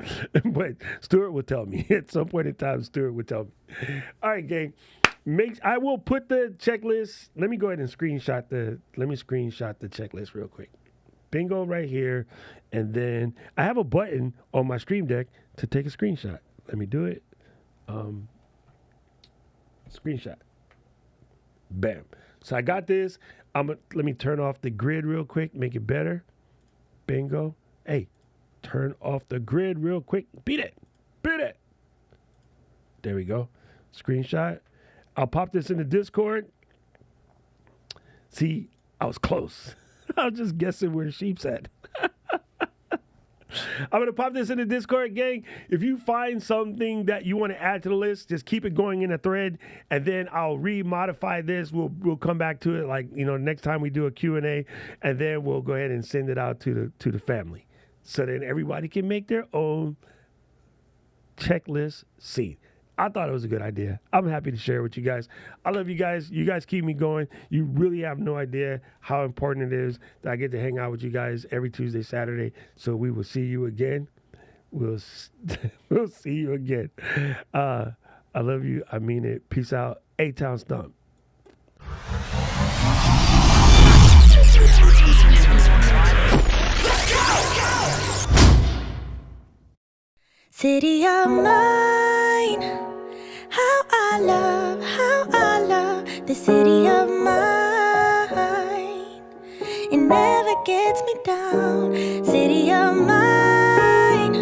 But Stuart will tell me. At some point in time, Stuart will tell me. All right, gang. I will put the checklist. Let me go ahead and screenshot the checklist real quick. Bingo right here. And then I have a button on my Stream Deck to take a screenshot. Let me do it. Screenshot. Bam. So I got this. Let me turn off the grid real quick, make it better. Bingo. Hey, turn off the grid real quick. Beat it. There we go. Screenshot. I'll pop this in the Discord. See, I was close. I was just guessing where sheep's at. I'm going to pop this in the Discord, gang. If you find something that you want to add to the list, just keep it going in a thread, and then I'll re-modify this. We'll come back to it, like, next time we do a Q&A, and then we'll go ahead and send it out to the family, so then everybody can make their own checklist scene. I thought it was a good idea. I'm happy to share it with you guys. I love you guys. You guys keep me going. You really have no idea how important it is that I get to hang out with you guys every Tuesday, Saturday. So we will see you again. We'll see you again. I love you. I mean it. Peace out. A-Town Stump. City of mine, how I love the city of mine. It never gets me down. City of mine,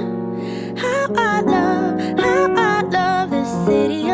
how I love the city of